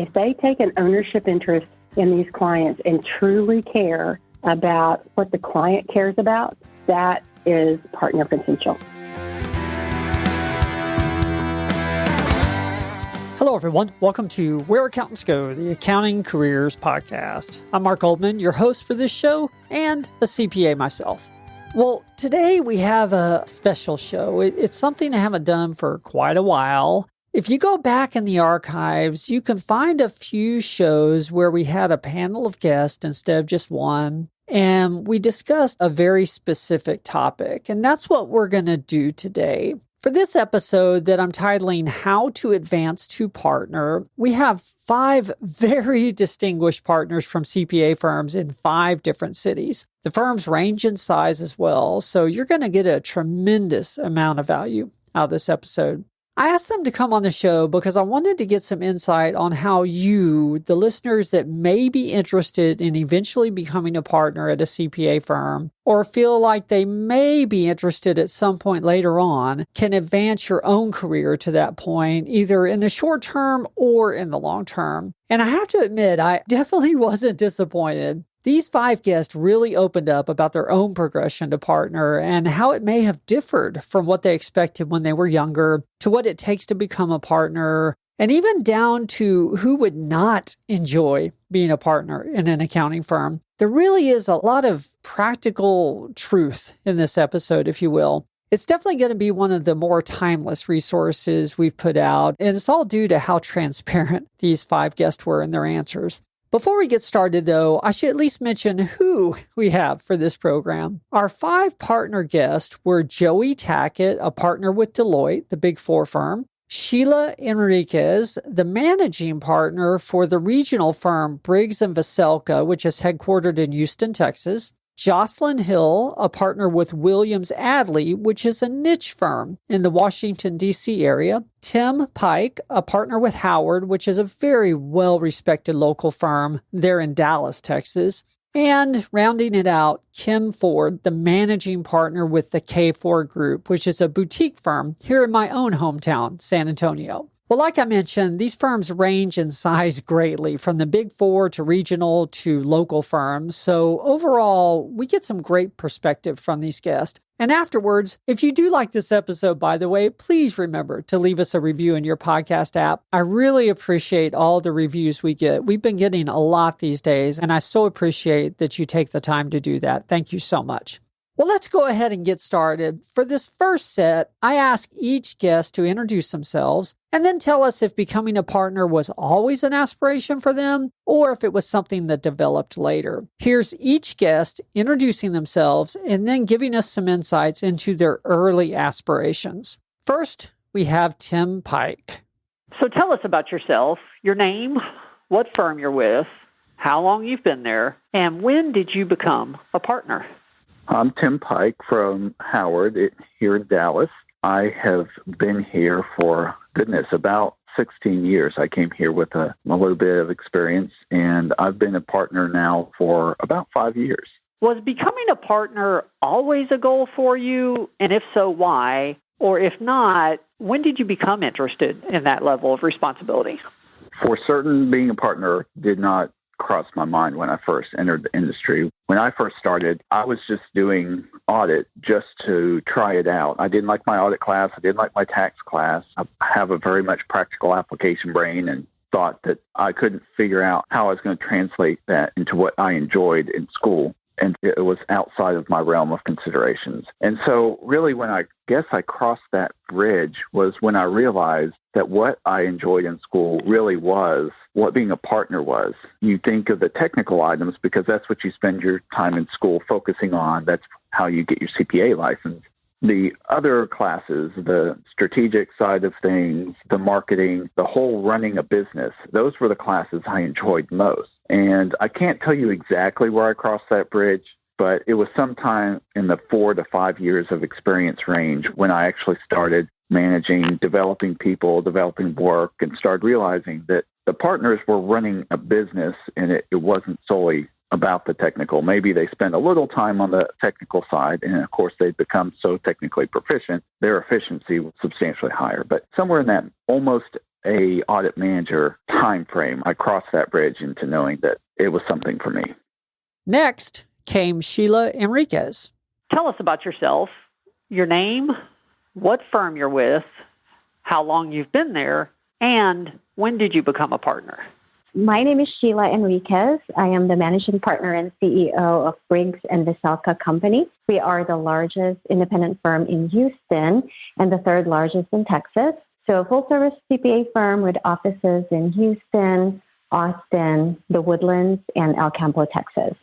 if they take an ownership interest in these clients and truly care about what the client cares about, that is partner potential. Hello, everyone. Welcome to Where Accountants Go, the Accounting Careers Podcast. I'm Mark Oldman, your host for this show and a CPA myself. Well, today we have a special show. It's something I haven't done for quite a while. If you go back in the archives, you can find a few shows where we had a panel of guests instead of just one, and we discussed a very specific topic, and that's what we're going to do today. For this episode that I'm titling How to Advance to Partner, we have 5 very distinguished partners from CPA firms in 5 different cities. The firms range in size as well, so you're going to get a tremendous amount of value out of this episode. I asked them to come on the show because I wanted to get some insight on how you, the listeners that may be interested in eventually becoming a partner at a CPA firm, or feel like they may be interested at some point later on, can advance your own career to that point, either in the short term or in the long term. And I have to admit, I definitely wasn't disappointed. These 5 guests really opened up about their own progression to partner and how it may have differed from what they expected when they were younger to what it takes to become a partner, and even down to who would not enjoy being a partner in an accounting firm. There really is a lot of practical truth in this episode, if you will. It's definitely going to be one of the more timeless resources we've put out, and it's all due to how transparent these 5 guests were in their answers. Before we get started, though, I should at least mention who we have for this program. Our 5 partner guests were Joey Tackett, a partner with Deloitte, the Big 4 firm; Sheila Enriquez, the managing partner for the regional firm Briggs & Veselka, which is headquartered in Houston, Texas; Jocelyn Hill, a partner with Williams Adley, which is a niche firm in the Washington, D.C. area; Tim Pike, a partner with Howard, which is a very well-respected local firm there in Dallas, Texas; and rounding it out, Kim Ford, the managing partner with the K4 Group, which is a boutique firm here in my own hometown, San Antonio. Well, like I mentioned, these firms range in size greatly, from the Big 4 to regional to local firms. So overall, we get some great perspective from these guests. And afterwards, if you do like this episode, by the way, please remember to leave us a review in your podcast app. I really appreciate all the reviews we get. We've been getting a lot these days, and I so appreciate that you take the time to do that. Thank you so much. Well, let's go ahead and get started. For this first set, I ask each guest to introduce themselves and then tell us if becoming a partner was always an aspiration for them or if it was something that developed later. Here's each guest introducing themselves and then giving us some insights into their early aspirations. First, we have Tim Pike. So tell us about yourself, your name, what firm you're with, how long you've been there, and when did you become a partner? I'm Tim Pike from Howard here in Dallas. I have been here for, about 16 years. I came here with a little bit of experience, and I've been a partner now for about 5 years. Was becoming a partner always a goal for you? And if so, why? Or if not, when did you become interested in that level of responsibility? For certain, being a partner did not crossed my mind when I first entered the industry. When I first started, I was just doing audit just to try it out. I didn't like my audit class. I didn't like my tax class. I have a very much practical application brain and thought that I couldn't figure out how I was going to translate that into what I enjoyed in school. And it was outside of my realm of considerations. And so really when I crossed that bridge was when I realized that what I enjoyed in school really was what being a partner was. You think of the technical items because that's what you spend your time in school focusing on. That's how you get your CPA license. The other classes, the strategic side of things, the marketing, the whole running a business, those were the classes I enjoyed most. And I can't tell you exactly where I crossed that bridge, but it was sometime in the 4 to 5 years of experience range when I actually started managing, developing people, developing work, and started realizing that the partners were running a business and it wasn't solely about the technical. Maybe they spend a little time on the technical side, and of course they become so technically proficient, their efficiency was substantially higher. But somewhere in that almost a audit manager time frame. I crossed that bridge into knowing that it was something for me. Next came Sheila Enriquez. Tell us about yourself, your name, what firm you're with, how long you've been there, and when did you become a partner? My name is Sheila Enriquez. I am the managing partner and CEO of Briggs & Veselka Company. We are the largest independent firm in Houston and the third largest in Texas. So a full-service CPA firm with offices in Houston, Austin, the Woodlands, and El Campo, Texas.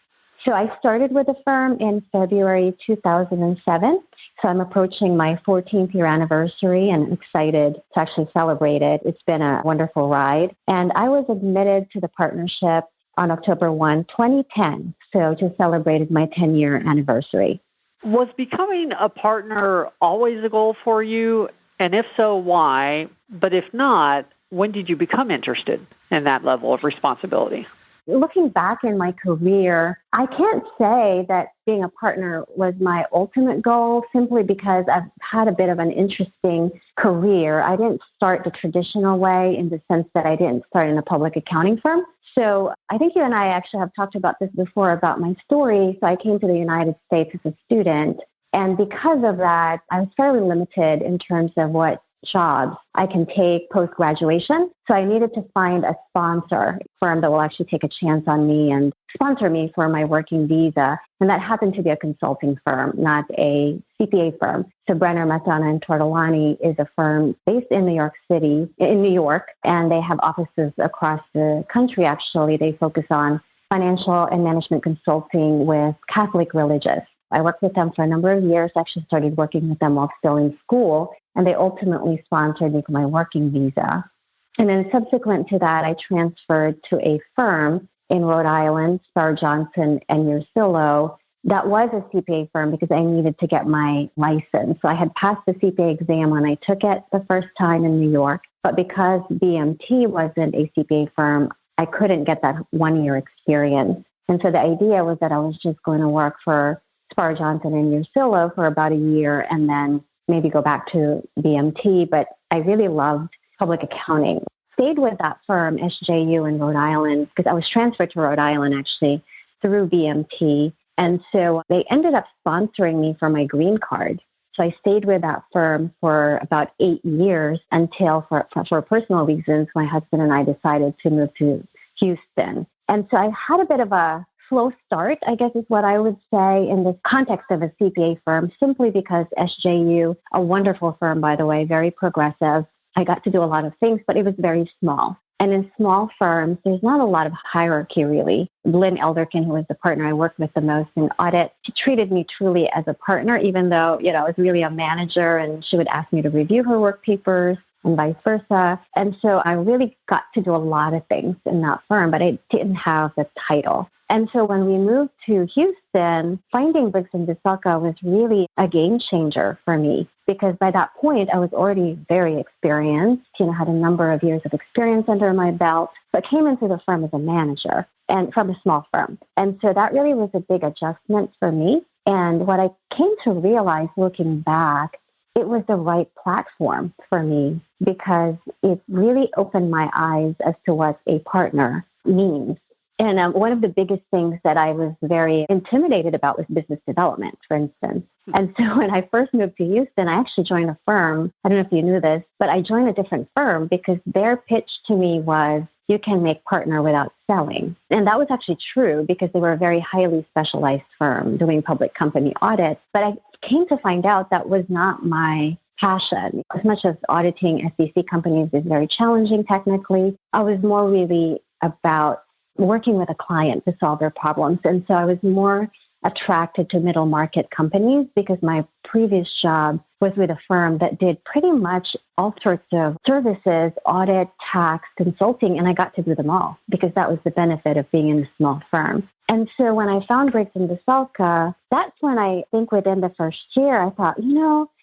So I started with the firm in February 2007. So I'm approaching my 14th year anniversary and I'm excited to actually celebrate it. It's been a wonderful ride. And I was admitted to the partnership on October 1, 2010. So just celebrated my 10-year anniversary. Was becoming a partner always a goal for you? And if so, why? But if not, when did you become interested in that level of responsibility? Looking back in my career, I can't say that being a partner was my ultimate goal simply because I've had a bit of an interesting career. I didn't start the traditional way in the sense that I didn't start in a public accounting firm. So I think you and I actually have talked about this before about my story. So I came to the United States as a student. And because of that, I was fairly limited in terms of what jobs I can take post-graduation. So I needed to find a sponsor firm that will actually take a chance on me and sponsor me for my working visa. And that happened to be a consulting firm, not a CPA firm. So Brenner, Matana, and Tortolani is a firm based in New York City, in New York, and they have offices across the country, actually. They focus on financial and management consulting with Catholic religious. I worked with them for a number of years. I actually started working with them while still in school, and they ultimately sponsored me for my working visa. And then subsequent to that, I transferred to a firm in Rhode Island, Starr Johnson and Ursillo, that was a CPA firm because I needed to get my license. So I had passed the CPA exam when I took it the first time in New York, but because BMT wasn't a CPA firm, I couldn't get that 1 year experience. And so the idea was that I was just going to work for Starr Johnson and Ursillo for about a year and then maybe go back to BMT. But I really loved public accounting. Stayed with that firm, SJU in Rhode Island, because I was transferred to Rhode Island actually through BMT. And so they ended up sponsoring me for my green card. So I stayed with that firm for about 8 years until for personal reasons, my husband and I decided to move to Houston. And so I had a bit of a slow start, I guess is what I would say in the context of a CPA firm, simply because SJU, a wonderful firm, by the way, very progressive. I got to do a lot of things, but it was very small. And in small firms, there's not a lot of hierarchy, really. Lynn Elderkin, who was the partner I worked with the most in audit, she treated me truly as a partner, even though, I was really a manager, and she would ask me to review her work papers and vice versa. And so I really got to do a lot of things in that firm, but I didn't have the title. And so when we moved to Houston, finding Briggs & Veselka was really a game changer for me because by that point, I was already very experienced, had a number of years of experience under my belt, but came into the firm as a manager and from a small firm. And so that really was a big adjustment for me. And what I came to realize looking back, it was the right platform for me because it really opened my eyes as to what a partner means. And one of the biggest things that I was very intimidated about was business development, for instance. And so when I first moved to Houston, I actually joined a firm. I don't know if you knew this, but I joined a different firm because their pitch to me was, you can make partner without selling. And that was actually true because they were a very highly specialized firm doing public company audits. But I came to find out that was not my passion. As much as auditing SEC companies is very challenging technically, I was more really about working with a client to solve their problems. And so I was more attracted to middle market companies because my previous job was with a firm that did pretty much all sorts of services, audit, tax, consulting, and I got to do them all because that was the benefit of being in a small firm. And so when I found Briggs & Veselka, that's when I think within the first year, I thought,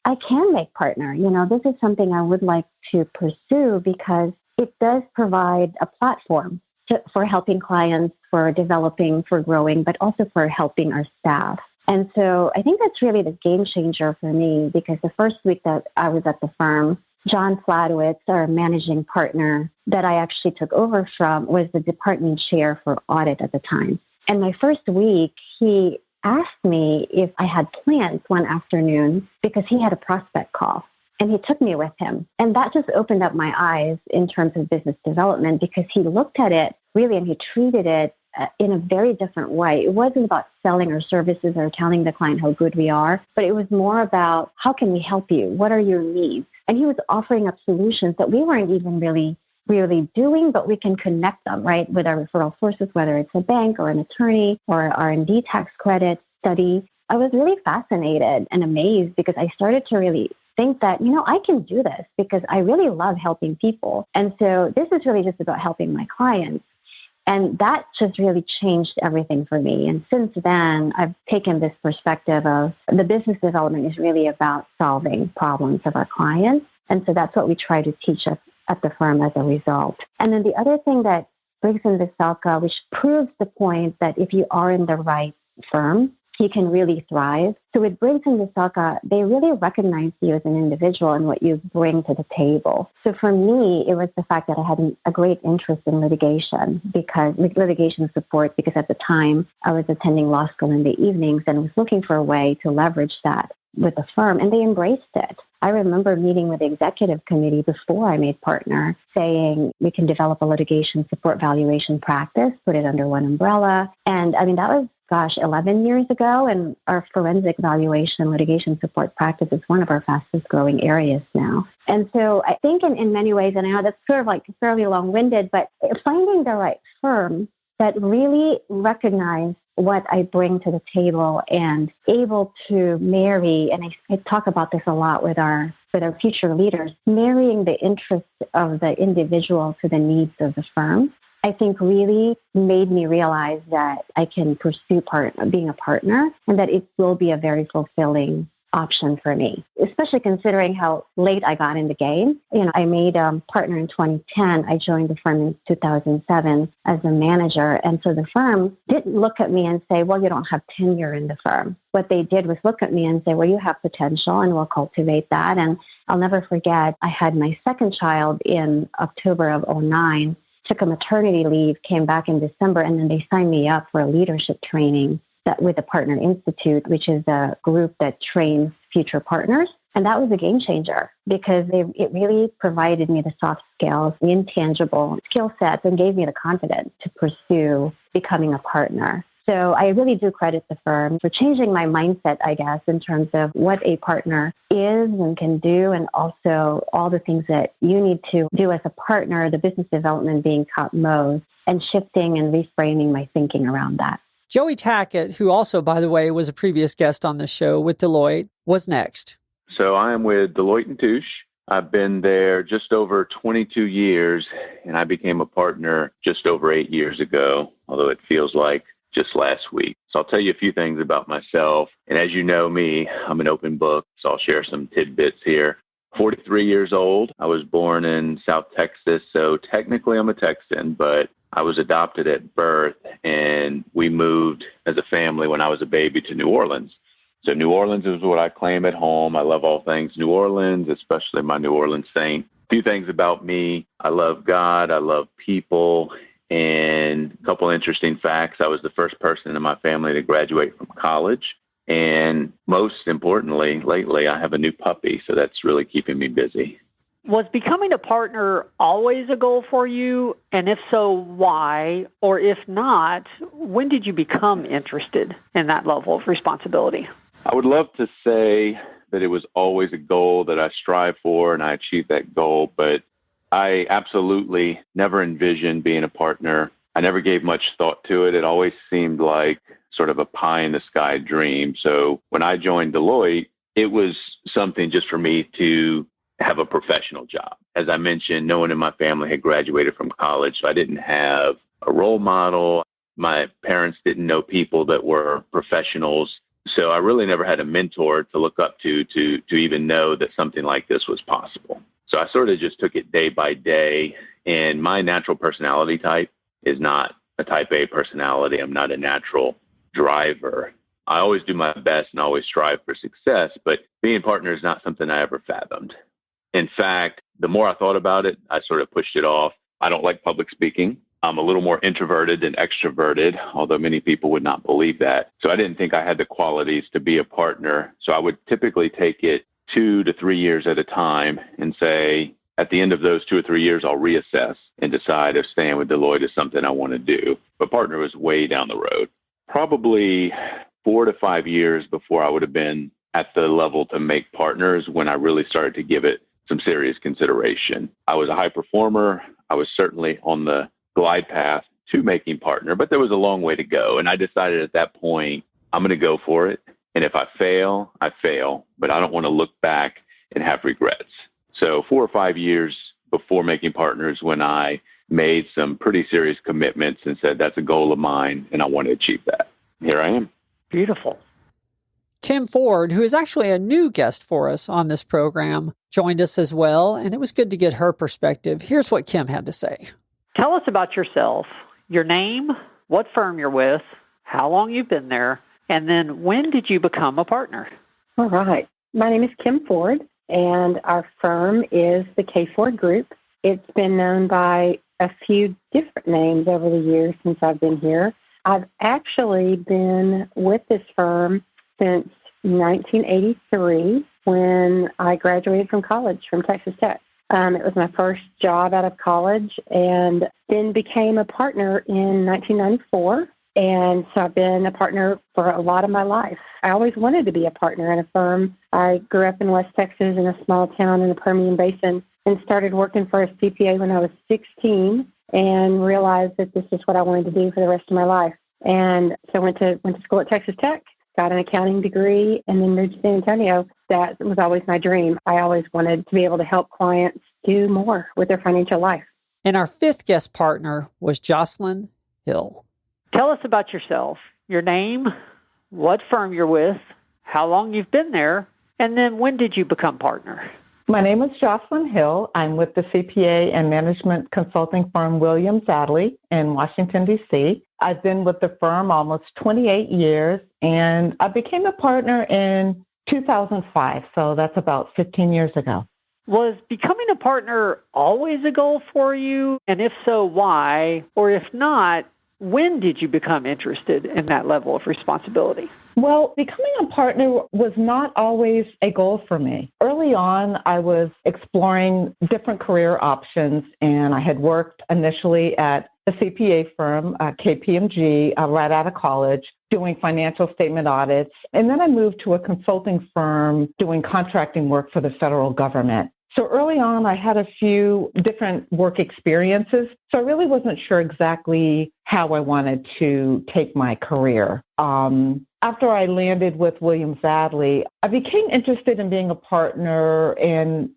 I can make partner. This is something I would like to pursue because it does provide a platform for helping clients, for developing, for growing, but also for helping our staff. And so I think that's really the game changer for me because the first week that I was at the firm, John Fladowitz, our managing partner that I actually took over from, was the department chair for audit at the time. And my first week, he asked me if I had plans one afternoon because he had a prospect call. And he took me with him. And that just opened up my eyes in terms of business development because he looked at it really and he treated it in a very different way. It wasn't about selling our services or telling the client how good we are, but it was more about how can we help you? What are your needs? And he was offering up solutions that we weren't even really doing, but we can connect them, right, with our referral sources, whether it's a bank or an attorney or R&D tax credit study. I was really fascinated and amazed because I started to really think that, I can do this because I really love helping people. And so this is really just about helping my clients. And that just really changed everything for me. And since then, I've taken this perspective of the business development is really about solving problems of our clients. And so that's what we try to teach us at the firm as a result. And then the other thing that brings in the Selka, which proves the point that if you are in the right firm, you can really thrive. So with Briggs and Viselka, they really recognize you as an individual and what you bring to the table. So for me, it was the fact that I had a great interest in litigation support, because at the time I was attending law school in the evenings and was looking for a way to leverage that with the firm, and they embraced it. I remember meeting with the executive committee before I made partner, saying we can develop a litigation support valuation practice, put it under one umbrella. And that was 11 years ago, and our forensic valuation litigation support practice is one of our fastest growing areas now. And so I think in many ways, and I know that's sort of like fairly long-winded, but finding the right firm that really recognize what I bring to the table and able to marry, and I talk about this a lot with our future leaders, marrying the interests of the individual to the needs of the firm, I think really made me realize that I can pursue being a partner and that it will be a very fulfilling option for me, especially considering how late I got in the game. I made partner in 2010. I joined the firm in 2007 as a manager. And so the firm didn't look at me and say, well, you don't have tenure in the firm. What they did was look at me and say, well, you have potential and we'll cultivate that. And I'll never forget, I had my second child in October of 2009. Took a maternity leave, came back in December, and then they signed me up for a leadership training with the Partner Institute, which is a group that trains future partners. And that was a game changer because it really provided me the soft skills, the intangible skill sets, and gave me the confidence to pursue becoming a partner. So I really do credit the firm for changing my mindset, I guess, in terms of what a partner is and can do, and also all the things that you need to do as a partner, the business development being topmost, and shifting and reframing my thinking around that. Joey Tackett, who also, by the way, was a previous guest on the show with Deloitte, was next. So I am with Deloitte & Touche. I've been there just over 22 years, and I became a partner just over 8 years ago, although it feels like just last week. So I'll tell you a few things about myself. And as you know me, I'm an open book, so I'll share some tidbits here. 43 years old. I was born in South Texas, so technically I'm a Texan, but I was adopted at birth, and we moved as a family when I was a baby to New Orleans. So New Orleans is what I claim at home. I love all things New Orleans, especially my New Orleans Saint. A few things about me. I love God. I love people. And a couple interesting facts. I was the first person in my family to graduate from college. And most importantly, lately, I have a new puppy, so that's really keeping me busy. Was becoming a partner always a goal for you? And if so, why? Or if not, when did you become interested in that level of responsibility? I would love to say that it was always a goal that I strive for and I achieved that goal, but I absolutely never envisioned being a partner. I never gave much thought to it. It always seemed like sort of a pie-in-the-sky dream. So when I joined Deloitte, it was something just for me to have a professional job. As I mentioned, no one in my family had graduated from college, so I didn't have a role model. My parents didn't know people that were professionals. So I really never had a mentor to look up to even know that something like this was possible. So I sort of just took it day by day, and my natural personality type is not a type A personality. I'm not a natural driver. I always do my best and always strive for success, but being a partner is not something I ever fathomed. In fact, the more I thought about it, I sort of pushed it off. I don't like public speaking. I'm a little more introverted than extroverted, although many people would not believe that. So I didn't think I had the qualities to be a partner. So I would typically take it 2 to 3 years at a time and say, at the end of those 2 or 3 years, I'll reassess and decide if staying with Deloitte is something I want to do. But partner was way down the road. Probably 4 to 5 years before I would have been at the level to make partners when I really started to give it some serious consideration. I was a high performer. I was certainly on the glide path to making partner, but there was a long way to go. And I decided at that point, I'm going to go for it. And if I fail, I fail, but I don't want to look back and have regrets. So 4 or 5 years before making partners when I made some pretty serious commitments and said, that's a goal of mine and I want to achieve that. Here I am. Beautiful. Kim Ford, who is actually a new guest for us on this program, joined us as well, and it was good to get her perspective. Here's what Kim had to say. Tell us about yourself, your name, what firm you're with, how long you've been there, and then when did you become a partner? All right. My name is Kim Ford, and our firm is the K Ford Group. It's been known by a few different names over the years since I've been here. I've actually been with this firm since 1983 when I graduated from college from Texas Tech. It was my first job out of college, and then became a partner in 1994. And so I've been a partner for a lot of my life. I always wanted to be a partner in a firm. I grew up in West Texas in a small town in the Permian Basin and started working for a CPA when I was 16 and realized that this is what I wanted to do for the rest of my life. And so went to school at Texas Tech, got an accounting degree, and then moved to San Antonio. That was always my dream. I always wanted to be able to help clients do more with their financial life. And our fifth guest partner was Jocelyn Hill. Tell us about yourself, your name, what firm you're with, how long you've been there, and then when did you become partner? My name is Jocelyn Hill. I'm with the CPA and management consulting firm Williams Adley in Washington, D.C. I've been with the firm almost 28 years, and I became a partner in 2005, so that's about 15 years ago. Was becoming a partner always a goal for you? And if so, why? Or if not, when did you become interested in that level of responsibility? Well, becoming a partner was not always a goal for me. Early on, I was exploring different career options, and I had worked initially at a CPA firm, KPMG, right out of college, doing financial statement audits. And then I moved to a consulting firm doing contracting work for the federal government. So early on, I had a few different work experiences, so I really wasn't sure exactly how I wanted to take my career. After I landed with Williams Adley, I became interested in being a partner and,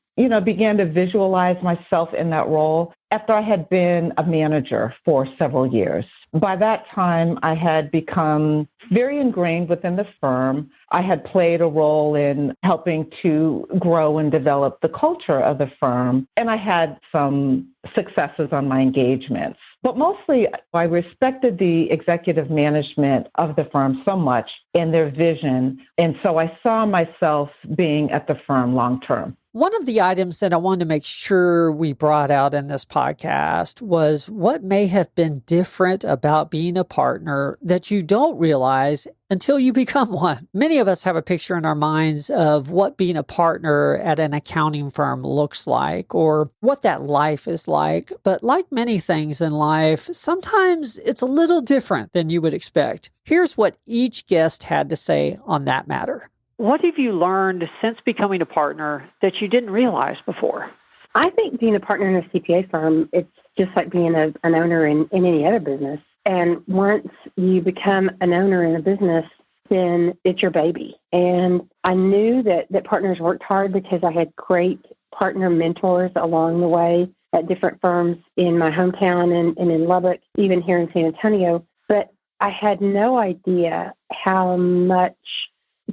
began to visualize myself in that role after I had been a manager for several years. By that time, I had become very ingrained within the firm. I had played a role in helping to grow and develop the culture of the firm, and I had some successes on my engagements. But mostly, I respected the executive management of the firm so much and their vision, and so I saw myself being at the firm long term. One of the items that I wanted to make sure we brought out in this podcast was what may have been different about being a partner that you don't realize until you become one. Many of us have a picture in our minds of what being a partner at an accounting firm looks like or what that life is like. But like many things in life, sometimes it's a little different than you would expect. Here's what each guest had to say on that matter. What have you learned since becoming a partner that you didn't realize before? I think being a partner in a CPA firm, it's just like being an owner in any other business. And once you become an owner in a business, then it's your baby. And I knew that partners worked hard because I had great partner mentors along the way at different firms in my hometown and in Lubbock, even here in San Antonio. But I had no idea how much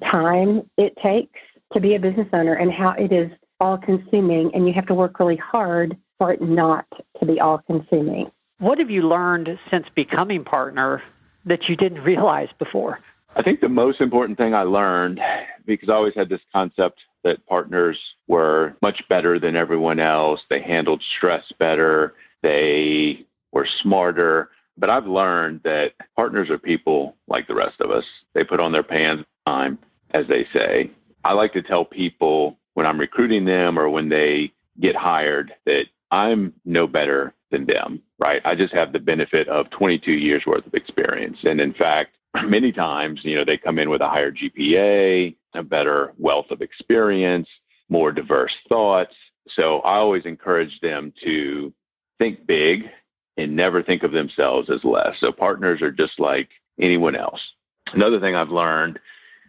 time it takes to be a business owner and how it is all-consuming, and you have to work really hard for it not to be all-consuming. What have you learned since becoming partner that you didn't realize before? I think the most important thing I learned because I always had this concept that partners were much better than everyone else. They handled stress better. They were smarter. But I've learned that partners are people like the rest of us. They put on their pants time, as they say. I like to tell people when I'm recruiting them or when they get hired that I'm no better than them, right? I just have the benefit of 22 years worth of experience. And in fact, many times, they come in with a higher GPA, a better wealth of experience, more diverse thoughts. So I always encourage them to think big and never think of themselves as less. So partners are just like anyone else. Another thing I've learned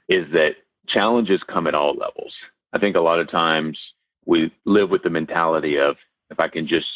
is that challenges come at all levels. I think a lot of times we live with the mentality of, if I can just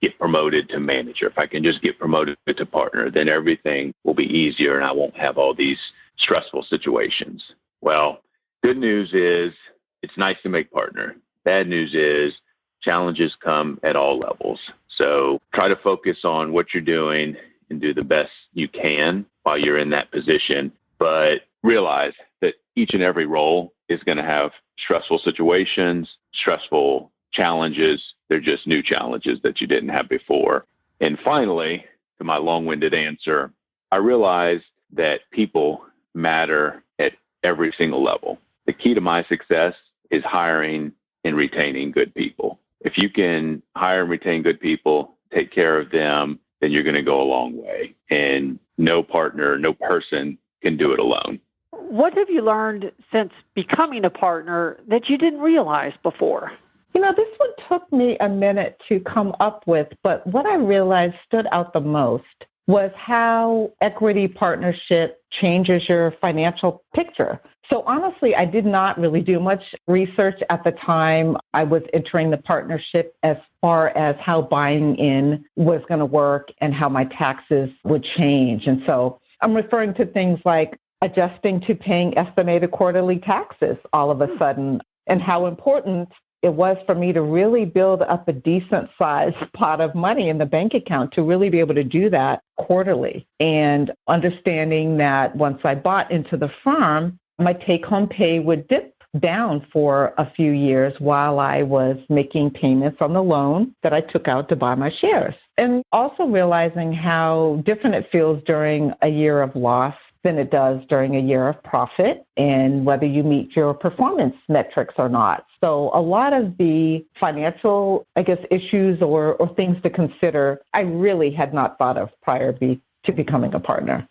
get promoted to manager, if I can just get promoted to partner, then everything will be easier and I won't have all these stressful situations. Well, good news is it's nice to make partner. Bad news is challenges come at all levels. So try to focus on what you're doing and do the best you can while you're in that position. But realize that each and every role is going to have stressful situations, stressful challenges. They're just new challenges that you didn't have before. And finally, to my long-winded answer, I realized that people matter at every single level. The key to my success is hiring and retaining good people. If you can hire and retain good people, take care of them, then you're going to go a long way. And no partner, no person can do it alone. What have you learned since becoming a partner that you didn't realize before? This one took me a minute to come up with, but what I realized stood out the most was how equity partnership changes your financial picture. So honestly, I did not really do much research at the time I was entering the partnership as far as how buying in was going to work and how my taxes would change. And so I'm referring to things like adjusting to paying estimated quarterly taxes all of a sudden, and how important it was for me to really build up a decent sized pot of money in the bank account to really be able to do that quarterly. And understanding that once I bought into the firm, my take-home pay would dip down for a few years while I was making payments on the loan that I took out to buy my shares. And also realizing how different it feels during a year of loss than it does during a year of profit, and whether you meet your performance metrics or not. So a lot of the financial, issues or things to consider, I really had not thought of prior to becoming a partner.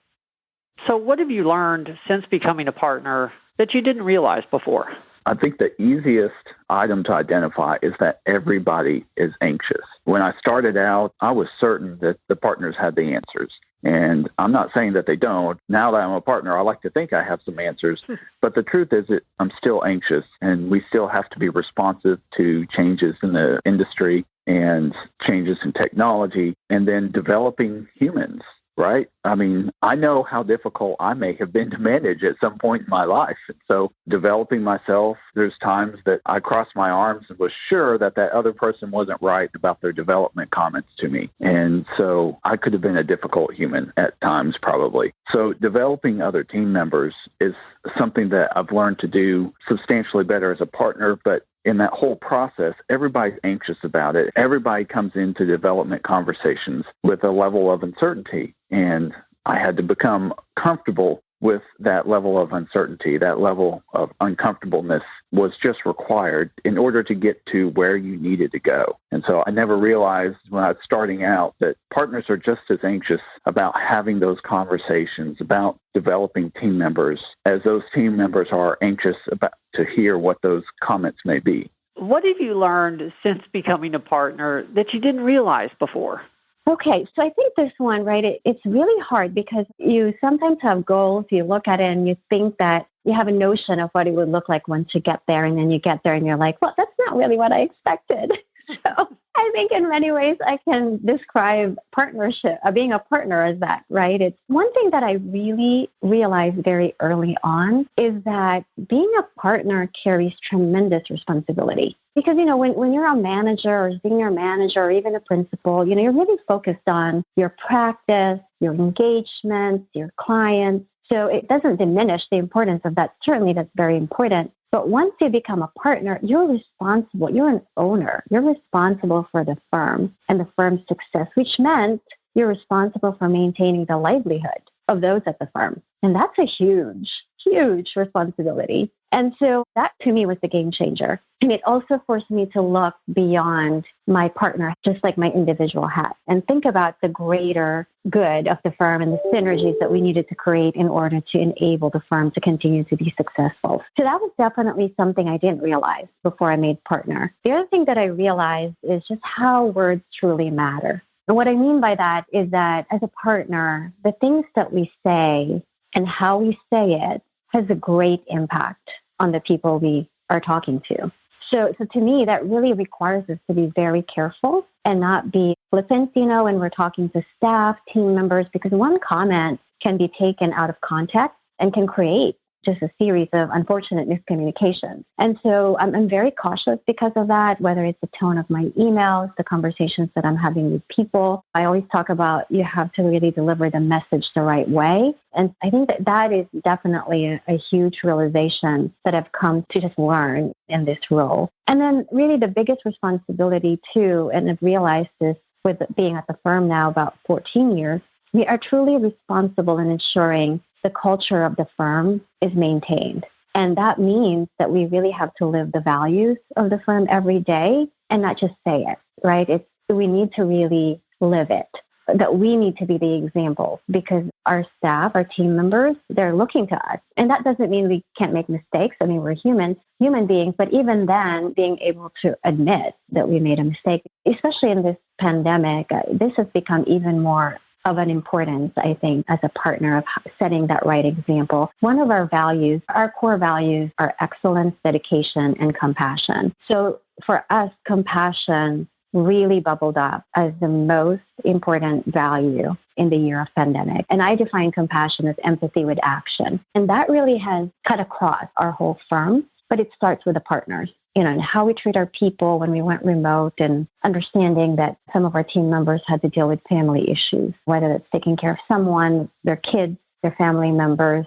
So what have you learned since becoming a partner that you didn't realize before? I think the easiest item to identify is that everybody is anxious. When I started out, I was certain that the partners had the answers. And I'm not saying that they don't. Now that I'm a partner, I like to think I have some answers. But the truth is that I'm still anxious, and we still have to be responsive to changes in the industry and changes in technology, and then developing humans. Right? I mean, I know how difficult I may have been to manage at some point in my life. And so developing myself, there's times that I crossed my arms and was sure that other person wasn't right about their development comments to me. And so I could have been a difficult human at times, probably. So developing other team members is something that I've learned to do substantially better as a partner, but in that whole process, everybody's anxious about it. Everybody comes into development conversations with a level of uncertainty. And I had to become comfortable with that level of uncertainty. That level of uncomfortableness was just required in order to get to where you needed to go. And so I never realized when I was starting out that partners are just as anxious about having those conversations, about developing team members, as those team members are anxious about to hear what those comments may be. What have you learned since becoming a partner that you didn't realize before? Okay, so I think this one, right, it's really hard because you sometimes have goals, you look at it and you think that you have a notion of what it would look like once you get there, and then you get there and you're like, well, that's not really what I expected. So I think in many ways I can describe partnership, being a partner as that, right? It's one thing that I really realized very early on is that being a partner carries tremendous responsibility. Because, when you're a manager or senior manager or even a principal, you're really focused on your practice, your engagements, your clients. So it doesn't diminish the importance of that. Certainly, that's very important. But once you become a partner, you're responsible. You're an owner. You're responsible for the firm and the firm's success, which meant you're responsible for maintaining the livelihood of those at the firm. And that's a huge, huge responsibility. And so that to me was the game changer. And it also forced me to look beyond my partner, just like my individual hat, and think about the greater good of the firm and the synergies that we needed to create in order to enable the firm to continue to be successful. So that was definitely something I didn't realize before I made partner. The other thing that I realized is just how words truly matter. And what I mean by that is that as a partner, the things that we say and how we say it has a great impact on the people we are talking to. So to me, that really requires us to be very careful and not be flippant, when we're talking to staff, team members, because one comment can be taken out of context and can create just a series of unfortunate miscommunications. And so I'm very cautious because of that, whether it's the tone of my emails, the conversations that I'm having with people. I always talk about you have to really deliver the message the right way. And I think that is definitely a huge realization that I've come to just learn in this role. And then really the biggest responsibility too, and I've realized this with being at the firm now about 14 years, we are truly responsible in ensuring the culture of the firm is maintained. And that means that we really have to live the values of the firm every day and not just say it, right? We need to really live it, that we need to be the example because our staff, our team members, they're looking to us. And that doesn't mean we can't make mistakes. I mean, we're human beings, but even then being able to admit that we made a mistake, especially in this pandemic, this has become even more of an importance, I think, as a partner of setting that right example. One of our values, our core values are excellence, dedication, and compassion. So for us, compassion really bubbled up as the most important value in the year of pandemic. And I define compassion as empathy with action. And that really has cut across our whole firm, but it starts with the partners. And how we treat our people when we went remote and understanding that some of our team members had to deal with family issues, whether it's taking care of someone, their kids, their family members,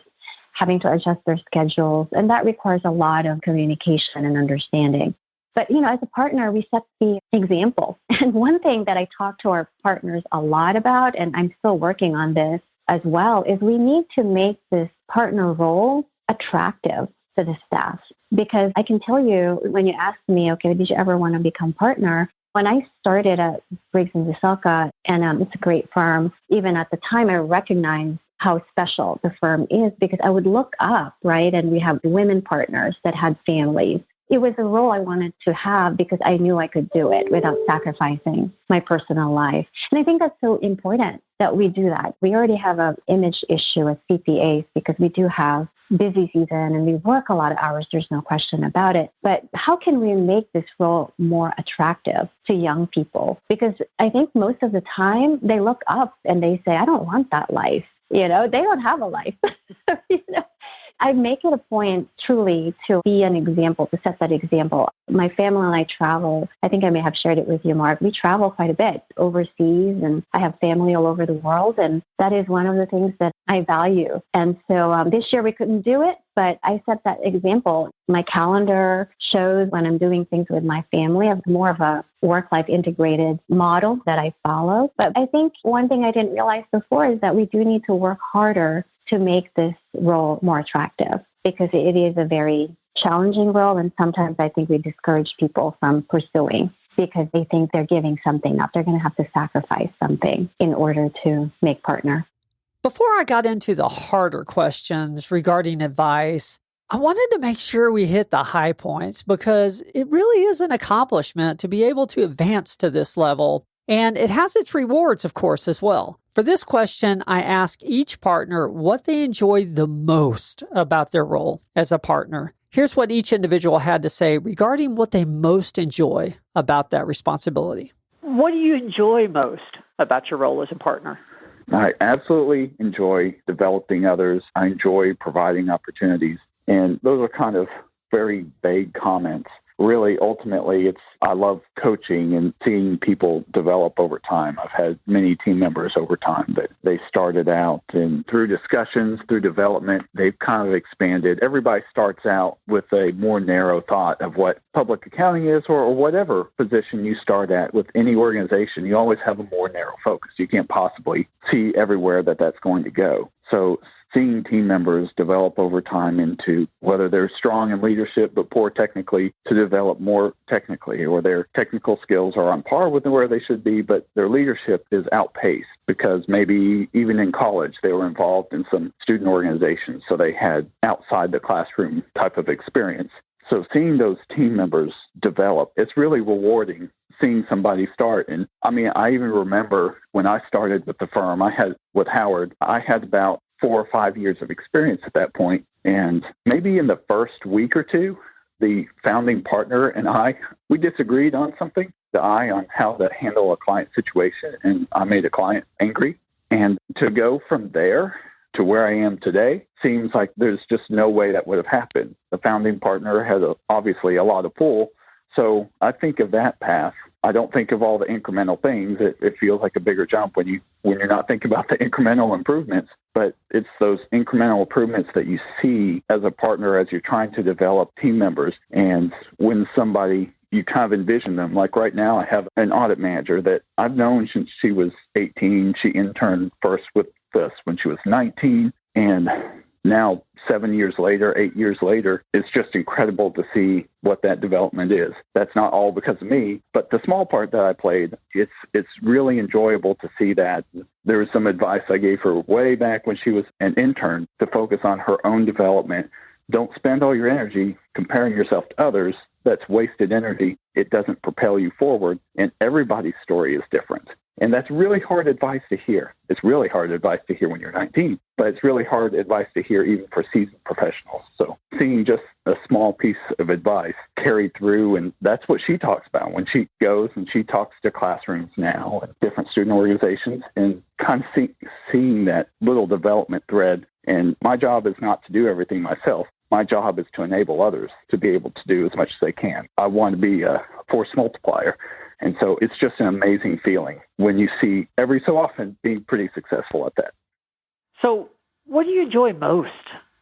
having to adjust their schedules. And that requires a lot of communication and understanding. But, as a partner, we set the example. And one thing that I talk to our partners a lot about, and I'm still working on this as well, is we need to make this partner role attractive to the staff. Because I can tell you, when you ask me, okay, did you ever want to become partner? When I started at Briggs & Veselka, and it's a great firm, even at the time I recognized how special the firm is because I would look up, right, and we have women partners that had families. It was a role I wanted to have because I knew I could do it without sacrificing my personal life. And I think that's so important that we do that. We already have an image issue as CPAs because we do have busy season and we work a lot of hours. There's no question about it. But how can we make this role more attractive to young people? Because I think most of the time they look up and they say, I don't want that life. They don't have a life. I make it a point truly to be an example, to set that example. My family and I travel. I think I may have shared it with you, Mark. We travel quite a bit overseas, and I have family all over the world, and that is one of the things that I value. And so this year we couldn't do it, but I set that example. My calendar shows when I'm doing things with my family. I have more of a work-life integrated model that I follow. But I think one thing I didn't realize before is that we do need to work harder to make this role more attractive because it is a very challenging role. And sometimes I think we discourage people from pursuing because they think they're giving something up. They're going to have to sacrifice something in order to make partner. Before I got into the harder questions regarding advice, I wanted to make sure we hit the high points because it really is an accomplishment to be able to advance to this level. And it has its rewards, of course, as well. For this question, I ask each partner what they enjoy the most about their role as a partner. Here's what each individual had to say regarding what they most enjoy about that responsibility. What do you enjoy most about your role as a partner? I absolutely enjoy developing others. I enjoy providing opportunities. And those are kind of very vague comments. really, ultimately, I love coaching and seeing people develop over time. I've had many team members over time that they started out, and through discussions, through development, they've kind of expanded. Everybody starts out with a more narrow thought of what public accounting is, or whatever position you start at with any organization. You always have a more narrow focus. You can't possibly see everywhere that's going to go. So seeing team members develop over time into whether they're strong in leadership but poor technically, to develop more technically, or their technical skills are on par with where they should be, but their leadership is outpaced because maybe even in college they were involved in some student organizations, so they had outside the classroom type of experience. So seeing those team members develop, it's really rewarding seeing somebody start. And I mean, I even remember when I started with the firm, with Howard, I had about 4 or 5 years of experience at that point. And maybe in the first week or two, the founding partner and we disagreed on something, on how to handle a client situation. And I made a client angry. And to go from there to where I am today seems like there's just no way that would have happened. The founding partner had obviously a lot of pull. So I think of that path. I don't think of all the incremental things. It feels like a bigger jump when you're not thinking about the incremental improvements, but it's those incremental improvements that you see as a partner as you're trying to develop team members. And when you kind of envision them. Like right now, I have an audit manager that I've known since she was 18. She interned first with us when she was 19. And now 8 years later, it's just incredible to see what that development is. That's not all because of me, but the small part that I played, it's really enjoyable to see that. There was some advice I gave her way back when she was an intern to focus on her own development. Don't spend all your energy comparing yourself to others. That's wasted energy. It doesn't propel you forward, and everybody's story is different. And that's really hard advice to hear. It's really hard advice to hear when you're 19, but it's really hard advice to hear even for seasoned professionals. So seeing just a small piece of advice carried through, and that's what she talks about when she goes and she talks to classrooms now and different student organizations, and kind of seeing that little development thread. And my job is not to do everything myself. My job is to enable others to be able to do as much as they can. I want to be a force multiplier. And so it's just an amazing feeling when you see every so often being pretty successful at that. So what do you enjoy most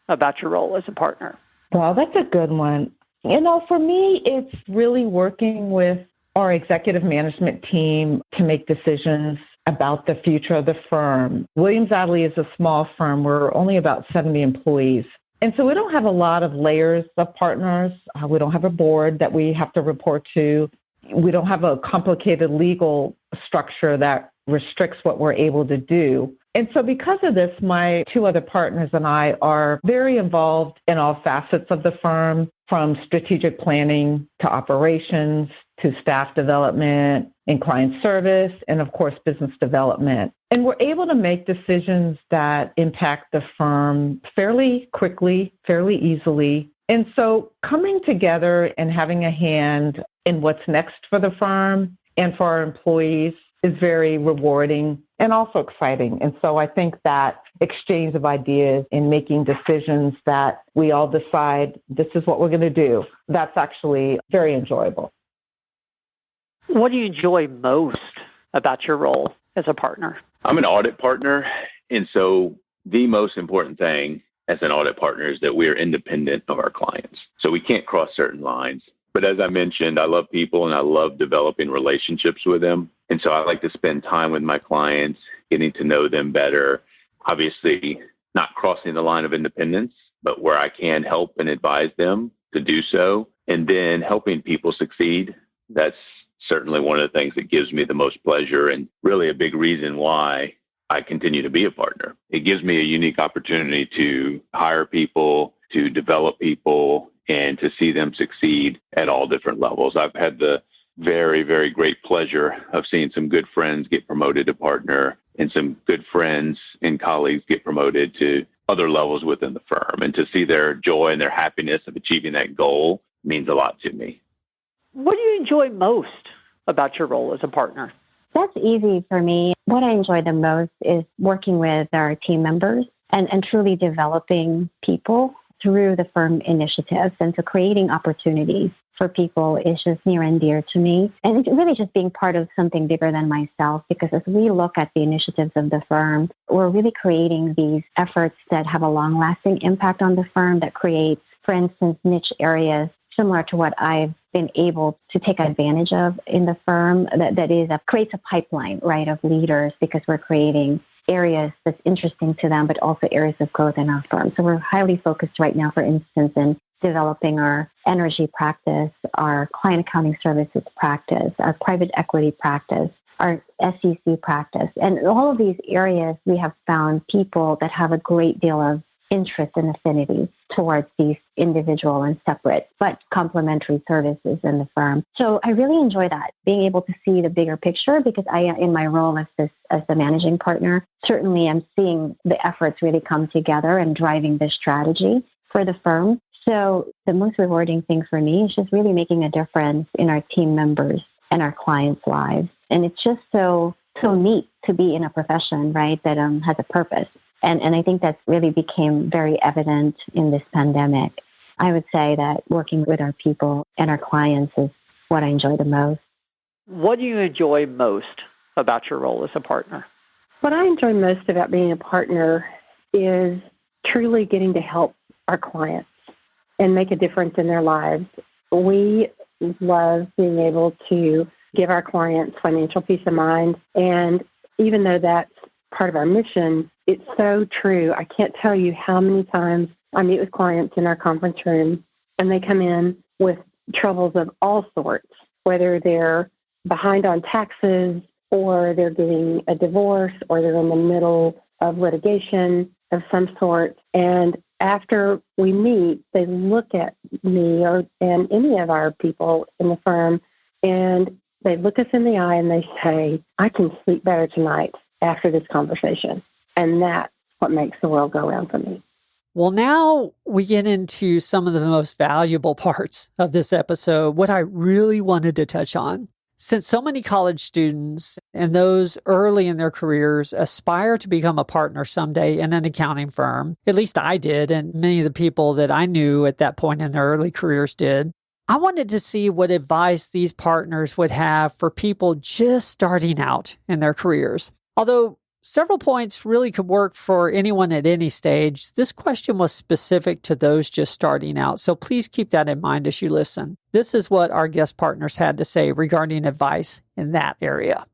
about your role as a partner? Well, that's a good one. For me, it's really working with our executive management team to make decisions about the future of the firm. Williams-Adley is a small firm. We're only about 70 employees. And so we don't have a lot of layers of partners. We don't have a board that we have to report to. We don't have a complicated legal structure that restricts what we're able to do. And so because of this, my 2 other partners and I are very involved in all facets of the firm, from strategic planning to operations to staff development and client service, and of course, business development. And we're able to make decisions that impact the firm fairly quickly, fairly easily. And so coming together and having a hand in what's next for the firm and for our employees is very rewarding and also exciting. And so I think that exchange of ideas and making decisions that we all decide this is what we're going to do, that's actually very enjoyable. What do you enjoy most about your role as a partner? I'm an audit partner, and so the most important thing as an audit partner is that we are independent of our clients. So we can't cross certain lines. But as I mentioned, I love people and I love developing relationships with them. And so I like to spend time with my clients, getting to know them better. Obviously, not crossing the line of independence, but where I can help and advise them to do so. And then helping people succeed. That's certainly one of the things that gives me the most pleasure and really a big reason why I continue to be a partner. It gives me a unique opportunity to hire people, to develop people, and to see them succeed at all different levels. I've had the very, very great pleasure of seeing some good friends get promoted to partner and some good friends and colleagues get promoted to other levels within the firm. And to see their joy and their happiness of achieving that goal means a lot to me. What do you enjoy most about your role as a partner? That's easy for me. What I enjoy the most is working with our team members and truly developing people through the firm initiatives and so creating opportunities for people is just near and dear to me. And it's really just being part of something bigger than myself, because as we look at the initiatives of the firm, we're really creating these efforts that have a long-lasting impact on the firm, that creates, for instance, niche areas similar to what I've been able to take advantage of in the firm, creates a pipeline, right, of leaders, because we're creating areas that's interesting to them, but also areas of growth in our firm. So we're highly focused right now, for instance, in developing our energy practice, our client accounting services practice, our private equity practice, our SEC practice. And in all of these areas, we have found people that have a great deal of interest and affinity towards these individual and separate but complementary services in the firm. So I really enjoy that, being able to see the bigger picture, because I, in my role as the managing partner, certainly am seeing the efforts really come together and driving this strategy for the firm. So the most rewarding thing for me is just really making a difference in our team members and our clients' lives. And it's just so neat to be in a profession, right, that has a purpose. And I think that really became very evident in this pandemic. I would say that working with our people and our clients is what I enjoy the most. What do you enjoy most about your role as a partner? What I enjoy most about being a partner is truly getting to help our clients and make a difference in their lives. We love being able to give our clients financial peace of mind. And even though that's part of our mission, it's so true. I can't tell you how many times I meet with clients in our conference room, and they come in with troubles of all sorts, whether they're behind on taxes, or they're getting a divorce, or they're in the middle of litigation of some sort. And after we meet, they look at me and any of our people in the firm, and they look us in the eye and they say, I can sleep better tonight after this conversation. And that's what makes the world go round for me. Well, now we get into some of the most valuable parts of this episode, what I really wanted to touch on. Since so many college students and those early in their careers aspire to become a partner someday in an accounting firm, at least I did, and many of the people that I knew at that point in their early careers did, I wanted to see what advice these partners would have for people just starting out in their careers. Although several points really could work for anyone at any stage, this question was specific to those just starting out. So please keep that in mind as you listen. This is what our guest partners had to say regarding advice in that area.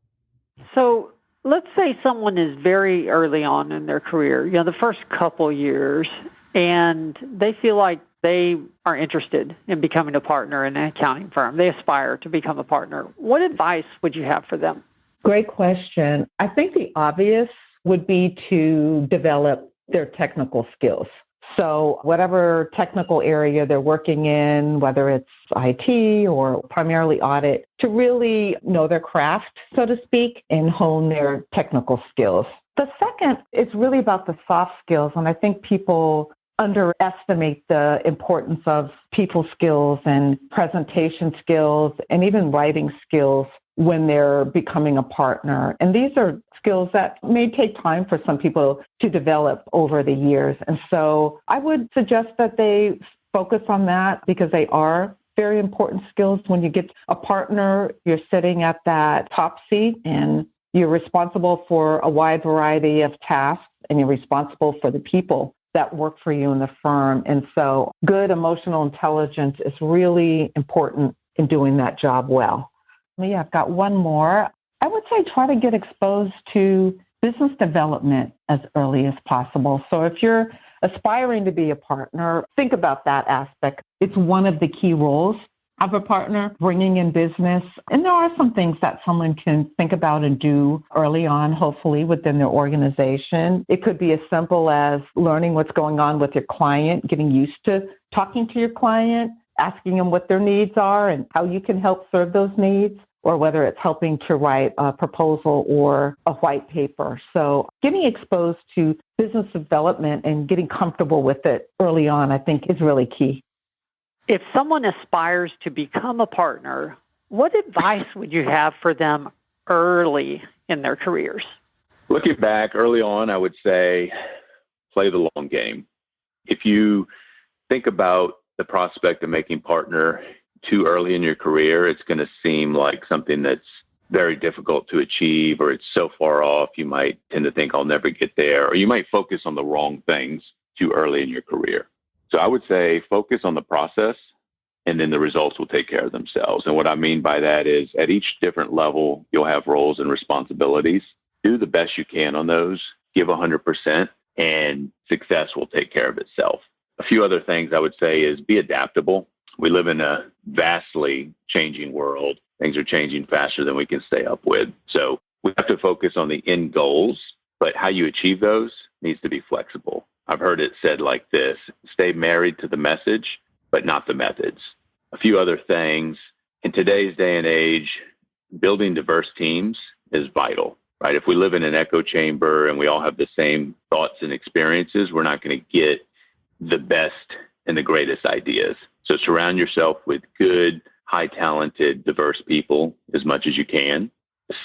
So let's say someone is very early on in their career, the first couple years, and they feel like they are interested in becoming a partner in an accounting firm. They aspire to become a partner. What advice would you have for them? Great question. I think the obvious would be to develop their technical skills. So whatever technical area they're working in, whether it's IT or primarily audit, to really know their craft, so to speak, and hone their technical skills. The second is really about the soft skills, and I think people underestimate the importance of people skills and presentation skills and even writing skills when they're becoming a partner. And these are skills that may take time for some people to develop over the years. And so I would suggest that they focus on that, because they are very important skills. When you get a partner, you're sitting at that top seat and you're responsible for a wide variety of tasks, and you're responsible for the people that work for you in the firm. And so good emotional intelligence is really important in doing that job well. Yeah, I've got one more. I would say try to get exposed to business development as early as possible. So if you're aspiring to be a partner, think about that aspect. It's one of the key roles of a partner, bringing in business. And there are some things that someone can think about and do early on, hopefully, within their organization. It could be as simple as learning what's going on with your client, getting used to talking to your client, asking them what their needs are and how you can help serve those needs, or whether it's helping to write a proposal or a white paper. So getting exposed to business development and getting comfortable with it early on, I think, is really key. If someone aspires to become a partner, what advice would you have for them early in their careers? Looking back early on, I would say play the long game. If you think about the prospect of making partner, too early in your career, it's going to seem like something that's very difficult to achieve, or it's so far off, you might tend to think I'll never get there, or you might focus on the wrong things too early in your career. So I would say focus on the process, and then the results will take care of themselves. And what I mean by that is at each different level, you'll have roles and responsibilities. Do the best you can on those, give 100%, and success will take care of itself. A few other things I would say is be adaptable. We live in a vastly changing world. Things are changing faster than we can stay up with. So we have to focus on the end goals, but how you achieve those needs to be flexible. I've heard it said like this: stay married to the message, but not the methods. A few other things. In today's day and age, building diverse teams is vital, right? If we live in an echo chamber and we all have the same thoughts and experiences, we're not going to get the best and the greatest ideas. So surround yourself with good, high-talented, diverse people as much as you can.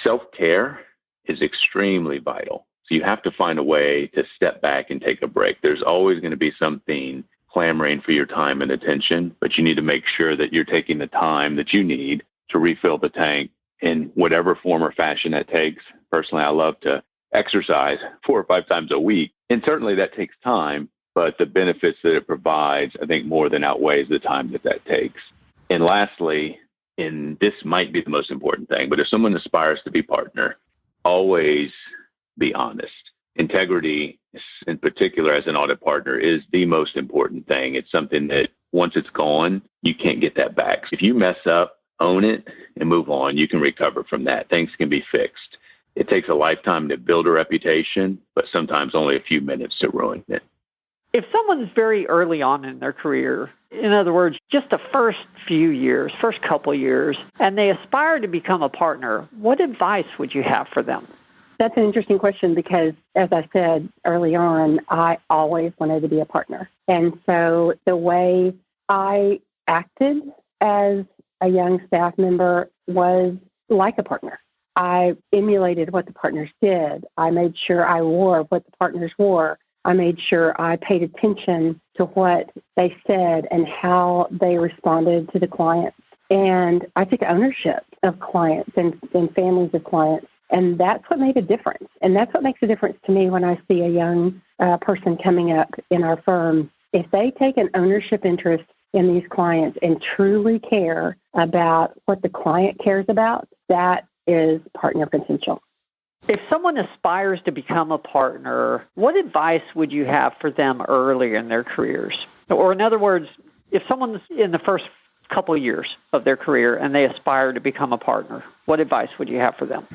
Self-care is extremely vital. So you have to find a way to step back and take a break. There's always going to be something clamoring for your time and attention, but you need to make sure that you're taking the time that you need to refill the tank in whatever form or fashion that takes. Personally, I love to exercise 4 or 5 times a week, and certainly that takes time, but the benefits that it provides, I think, more than outweighs the time that takes. And lastly, and this might be the most important thing, but if someone aspires to be partner, always be honest. Integrity, in particular as an audit partner, is the most important thing. It's something that once it's gone, you can't get that back. If you mess up, own it and move on. You can recover from that. Things can be fixed. It takes a lifetime to build a reputation, but sometimes only a few minutes to ruin it. If someone's very early on in their career, in other words, just the first few years, first couple years, and they aspire to become a partner, what advice would you have for them? That's an interesting question because, as I said early on, I always wanted to be a partner. And so the way I acted as a young staff member was like a partner. I emulated what the partners did. I made sure I wore what the partners wore. I made sure I paid attention to what they said and how they responded to the clients. And I took ownership of clients and families of clients. And that's what made a difference. And that's what makes a difference to me when I see a young person coming up in our firm. If they take an ownership interest in these clients and truly care about what the client cares about, that is partner potential. If someone aspires to become a partner, what advice would you have for them early in their careers? Or in other words, if someone's in the first couple of years of their career and they aspire to become a partner, what advice would you have for them?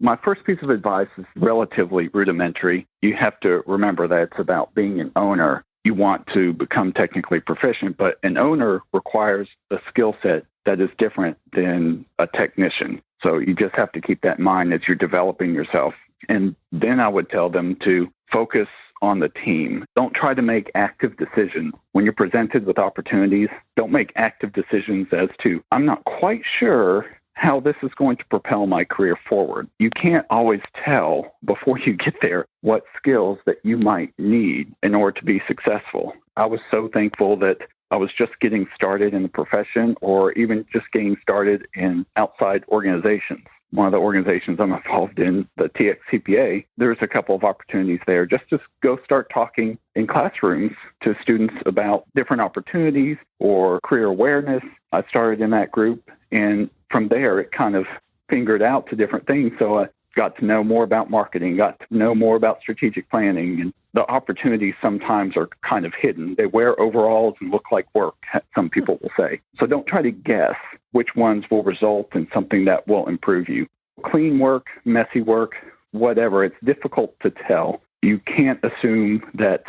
My first piece of advice is relatively rudimentary. You have to remember that it's about being an owner. You want to become technically proficient, but an owner requires a skill set that is different than a technician. So you just have to keep that in mind as you're developing yourself. And then I would tell them to focus on the team. Don't try to make active decisions. When you're presented with opportunities, don't make active decisions as to, I'm not quite sure how this is going to propel my career forward. You can't always tell before you get there what skills that you might need in order to be successful. I was so thankful that I was just getting started in the profession or even just getting started in outside organizations. One of the organizations I'm involved in, the TXCPA, there's a couple of opportunities there just to go start talking in classrooms to students about different opportunities or career awareness. I started in that group, and from there it kind of fingered out to different things. So I got to know more about marketing, got to know more about strategic planning, and the opportunities sometimes are kind of hidden. They wear overalls and look like work, some people will say. So don't try to guess which ones will result in something that will improve you. Clean work, messy work, whatever, it's difficult to tell. You can't assume that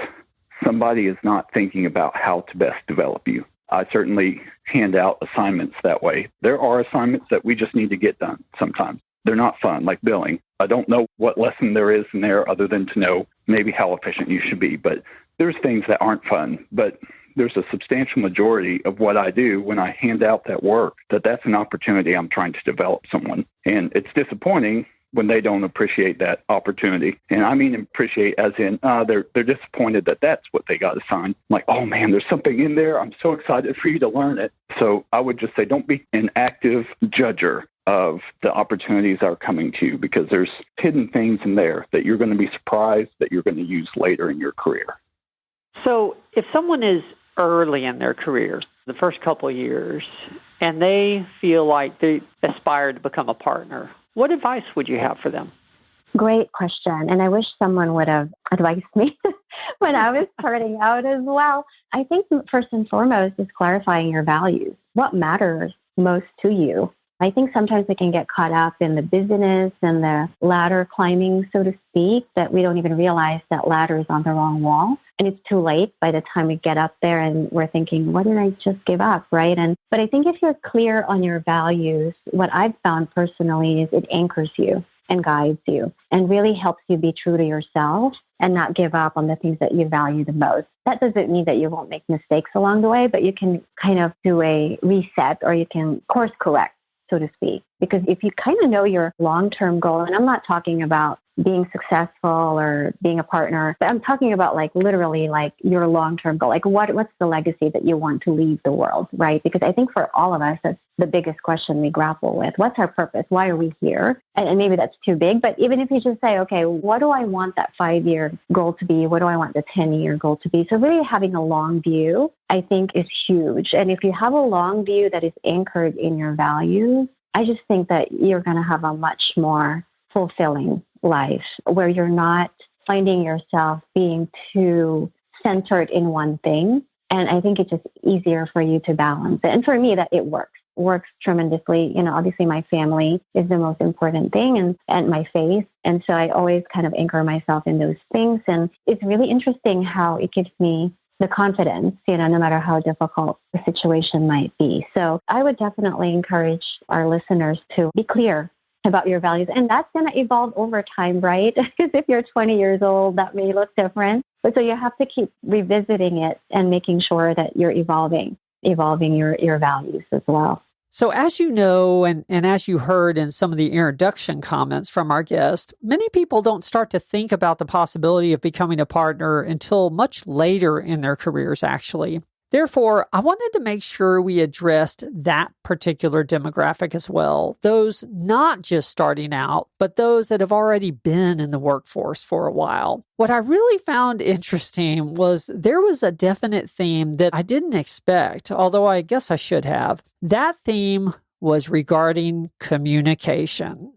somebody is not thinking about how to best develop you. I certainly hand out assignments that way. There are assignments that we just need to get done sometimes. They're not fun, like billing. I don't know what lesson there is in there other than to know maybe how efficient you should be. But there's things that aren't fun. But there's a substantial majority of what I do when I hand out that work, that's an opportunity I'm trying to develop someone. And it's disappointing when they don't appreciate that opportunity. And I mean appreciate as in they're disappointed that that's what they got assigned. Like, oh man, there's something in there. I'm so excited for you to learn it. So I would just say don't be an active judger of the opportunities that are coming to you, because there's hidden things in there that you're going to be surprised that you're going to use later in your career. So if someone is early in their career, the first couple of years, and they feel like they aspire to become a partner, what advice would you have for them? Great question. And I wish someone would have advised me when I was starting out as well. I think first and foremost is clarifying your values. What matters most to you? I think sometimes we can get caught up in the busyness and the ladder climbing, so to speak, that we don't even realize that ladder is on the wrong wall. And it's too late by the time we get up there and we're thinking, what did I just give up, right? But I think if you're clear on your values, what I've found personally is it anchors you and guides you and really helps you be true to yourself and not give up on the things that you value the most. That doesn't mean that you won't make mistakes along the way, but you can kind of do a reset, or you can course correct, so to speak. Because if you kind of know your long-term goal, and I'm not talking about being successful or being a partner, but I'm talking about like literally like your long-term goal. Like what's the legacy that you want to leave the world, right? Because I think for all of us, that's the biggest question we grapple with. What's our purpose? Why are we here? And maybe that's too big, but even if you just say, okay, what do I want that 5-year goal to be? What do I want the 10-year goal to be? So really having a long view, I think, is huge. And if you have a long view that is anchored in your values, I just think that you're going to have a much more fulfilling life where you're not finding yourself being too centered in one thing. And I think it's just easier for you to balance it. And for me, that it works tremendously. You know, obviously my family is the most important thing and my faith. And so I always kind of anchor myself in those things. And it's really interesting how it gives me the confidence, you know, no matter how difficult the situation might be. So I would definitely encourage our listeners to be clear about your values. And that's going to evolve over time, right? Because if you're 20 years old, that may look different. But so you have to keep revisiting it and making sure that you're evolving your values as well. So as you know, and as you heard in some of the introduction comments from our guest, many people don't start to think about the possibility of becoming a partner until much later in their careers, actually. Therefore, I wanted to make sure we addressed that particular demographic as well. Those not just starting out, but those that have already been in the workforce for a while. What I really found interesting was there was a definite theme that I didn't expect, although I guess I should have. That theme was regarding communication.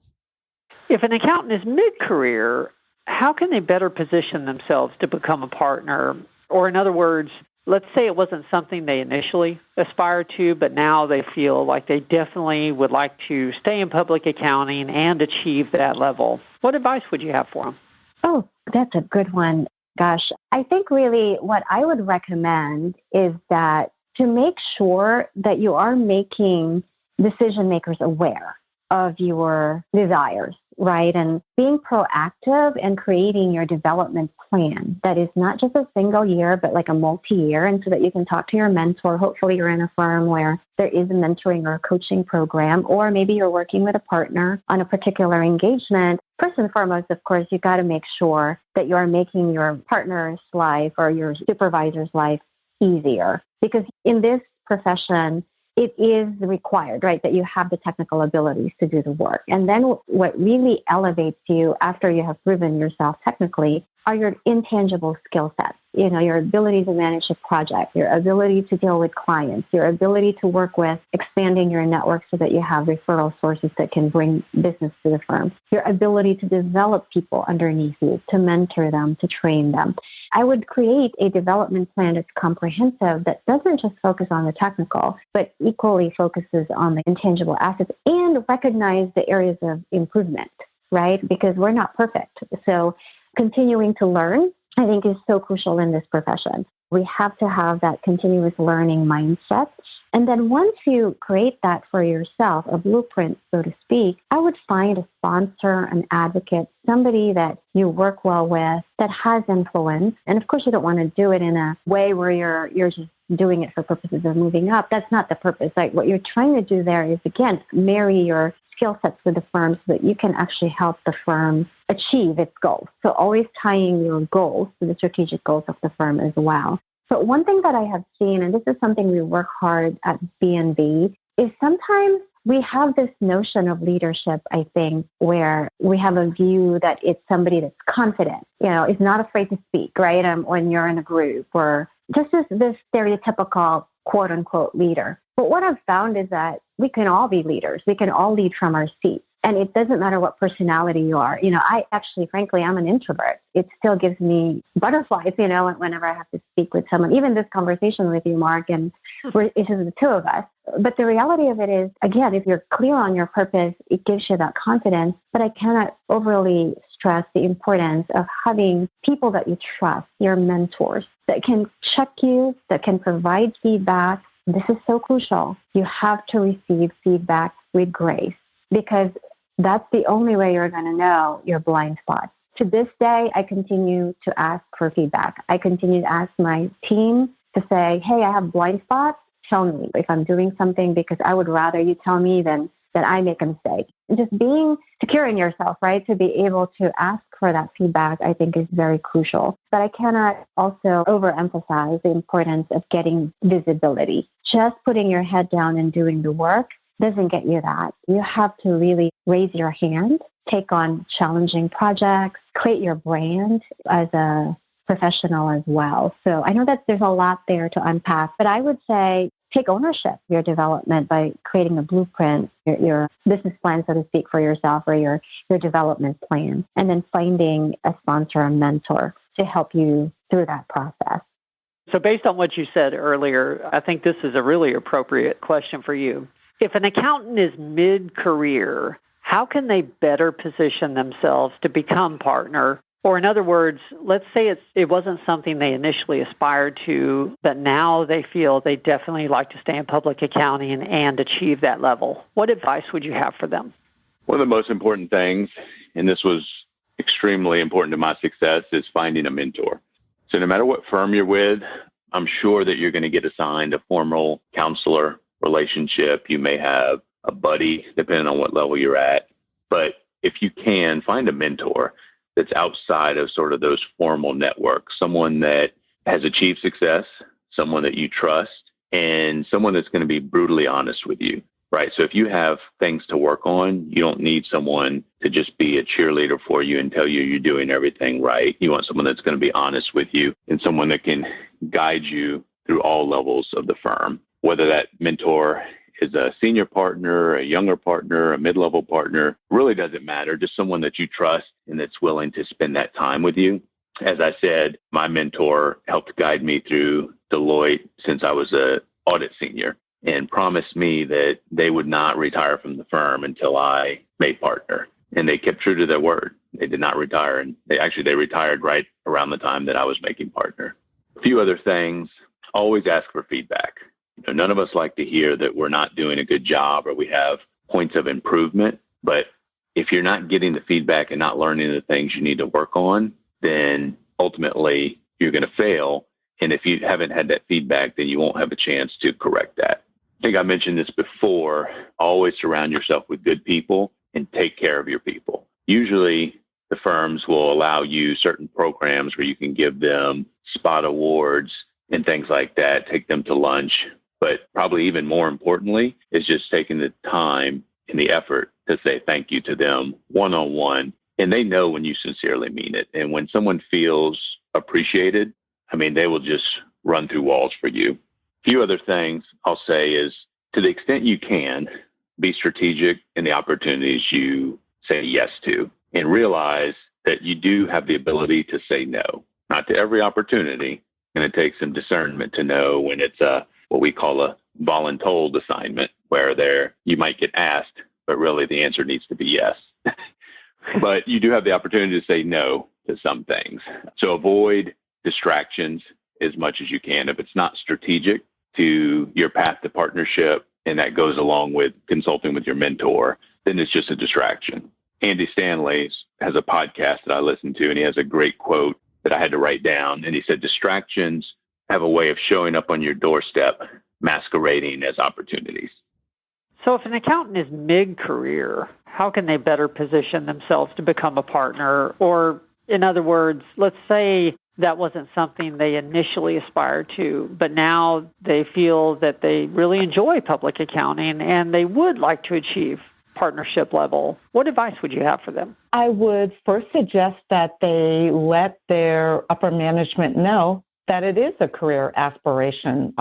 If an accountant is mid-career, how can they better position themselves to become a partner? Or in other words, let's say it wasn't something they initially aspired to, but now they feel like they definitely would like to stay in public accounting and achieve that level. What advice would you have for them? Oh, that's a good one. Gosh, I think really what I would recommend is that to make sure that you are making decision makers aware of your desires, right? And being proactive and creating your development plan that is not just a single year, but like a multi-year, and so that you can talk to your mentor. Hopefully you're in a firm where there is a mentoring or a coaching program, or maybe you're working with a partner on a particular engagement. First and foremost, of course, you got to make sure that you are making your partner's life or your supervisor's life easier. Because in this profession, it is required, right, that you have the technical abilities to do the work. And then what really elevates you after you have proven yourself technically are your intangible skill sets. You know, your ability to manage a project, your ability to deal with clients, your ability to work with expanding your network so that you have referral sources that can bring business to the firm, your ability to develop people underneath you, to mentor them, to train them. I would create a development plan that's comprehensive that doesn't just focus on the technical, but equally focuses on the intangible assets and recognize the areas of improvement, right? Because we're not perfect. So continuing to learn, I think, is so crucial in this profession. We have to have that continuous learning mindset. And then once you create that for yourself, a blueprint, so to speak, I would find a sponsor, an advocate, somebody that you work well with that has influence. And of course, you don't want to do it in a way where you're just doing it for purposes of moving up. That's not the purpose. Like what you're trying to do there is, again, marry your skill sets with the firm so that you can actually help the firm achieve its goals. So always tying your goals to the strategic goals of the firm as well. So one thing that I have seen, and this is something we work hard at B&B, is sometimes we have this notion of leadership, I think, where we have a view that it's somebody that's confident, is not afraid to speak, right? When you're in a group, or just this stereotypical quote unquote leader. But what I've found is that we can all be leaders. We can all lead from our seats. And it doesn't matter what personality you are. I actually, frankly, I'm an introvert. It still gives me butterflies, whenever I have to speak with someone. Even this conversation with you, Mark, and it's just the two of us. But the reality of it is, again, if you're clear on your purpose, it gives you that confidence. But I cannot overly stress the importance of having people that you trust, your mentors, that can check you, that can provide feedback. This is so crucial. You have to receive feedback with grace, because that's the only way you're going to know your blind spots. To this day, I continue to ask for feedback. I continue to ask my team to say, hey, I have blind spots. Tell me if I'm doing something, because I would rather you tell me than that I make a mistake. And just being secure in yourself, right, to be able to ask for that feedback, I think is very crucial. But I cannot also overemphasize the importance of getting visibility. Just putting your head down and doing the work doesn't get you that. You have to really raise your hand, take on challenging projects, create your brand as a professional as well. So I know that there's a lot there to unpack, but I would say take ownership of your development by creating a blueprint, your business plan, so to speak, for yourself, or your development plan, and then finding a sponsor or mentor to help you through that process. So based on what you said earlier, I think this is a really appropriate question for you. If an accountant is mid-career, how can they better position themselves to become partner? Or in other words, let's say it wasn't something they initially aspired to, but now they feel they definitely like to stay in public accounting and achieve that level. What advice would you have for them? One of the most important things, and this was extremely important to my success, is finding a mentor. So no matter what firm you're with, I'm sure that you're going to get assigned a formal counselor relationship. You may have a buddy, depending on what level you're at. But if you can, find a mentor that's outside of sort of those formal networks, someone that has achieved success, someone that you trust, and someone that's going to be brutally honest with you, right? So if you have things to work on, you don't need someone to just be a cheerleader for you and tell you you're doing everything right. You want someone that's going to be honest with you and someone that can guide you through all levels of the firm. Whether that mentor is a senior partner, a younger partner, a mid-level partner, really doesn't matter. Just someone that you trust and that's willing to spend that time with you. As I said, my mentor helped guide me through Deloitte since I was an audit senior and promised me that they would not retire from the firm until I made partner. And they kept true to their word. They did not retire. And they retired right around the time that I was making partner. A few other things, always ask for feedback. None of us like to hear that we're not doing a good job or we have points of improvement. But if you're not getting the feedback and not learning the things you need to work on, then ultimately you're going to fail. And if you haven't had that feedback, then you won't have a chance to correct that. I think I mentioned this before. Always surround yourself with good people and take care of your people. Usually the firms will allow you certain programs where you can give them spot awards and things like that, take them to lunch. But probably even more importantly is just taking the time and the effort to say thank you to them one-on-one. And they know when you sincerely mean it. And when someone feels appreciated, they will just run through walls for you. A few other things I'll say is, to the extent you can, be strategic in the opportunities you say yes to, and realize that you do have the ability to say no. Not to every opportunity, and it takes some discernment to know when it's what we call a voluntold assignment, where you might get asked, but really the answer needs to be yes. But you do have the opportunity to say no to some things. So avoid distractions as much as you can. If it's not strategic to your path to partnership, and that goes along with consulting with your mentor, then it's just a distraction. Andy Stanley has a podcast that I listen to, and he has a great quote that I had to write down. And he said, distractions have a way of showing up on your doorstep, masquerading as opportunities. So if an accountant is mid-career, how can they better position themselves to become a partner? Or, in other words, let's say that wasn't something they initially aspired to, but now they feel that they really enjoy public accounting and they would like to achieve partnership level. What advice would you have for them? I would first suggest that they let their upper management know that it is a career aspiration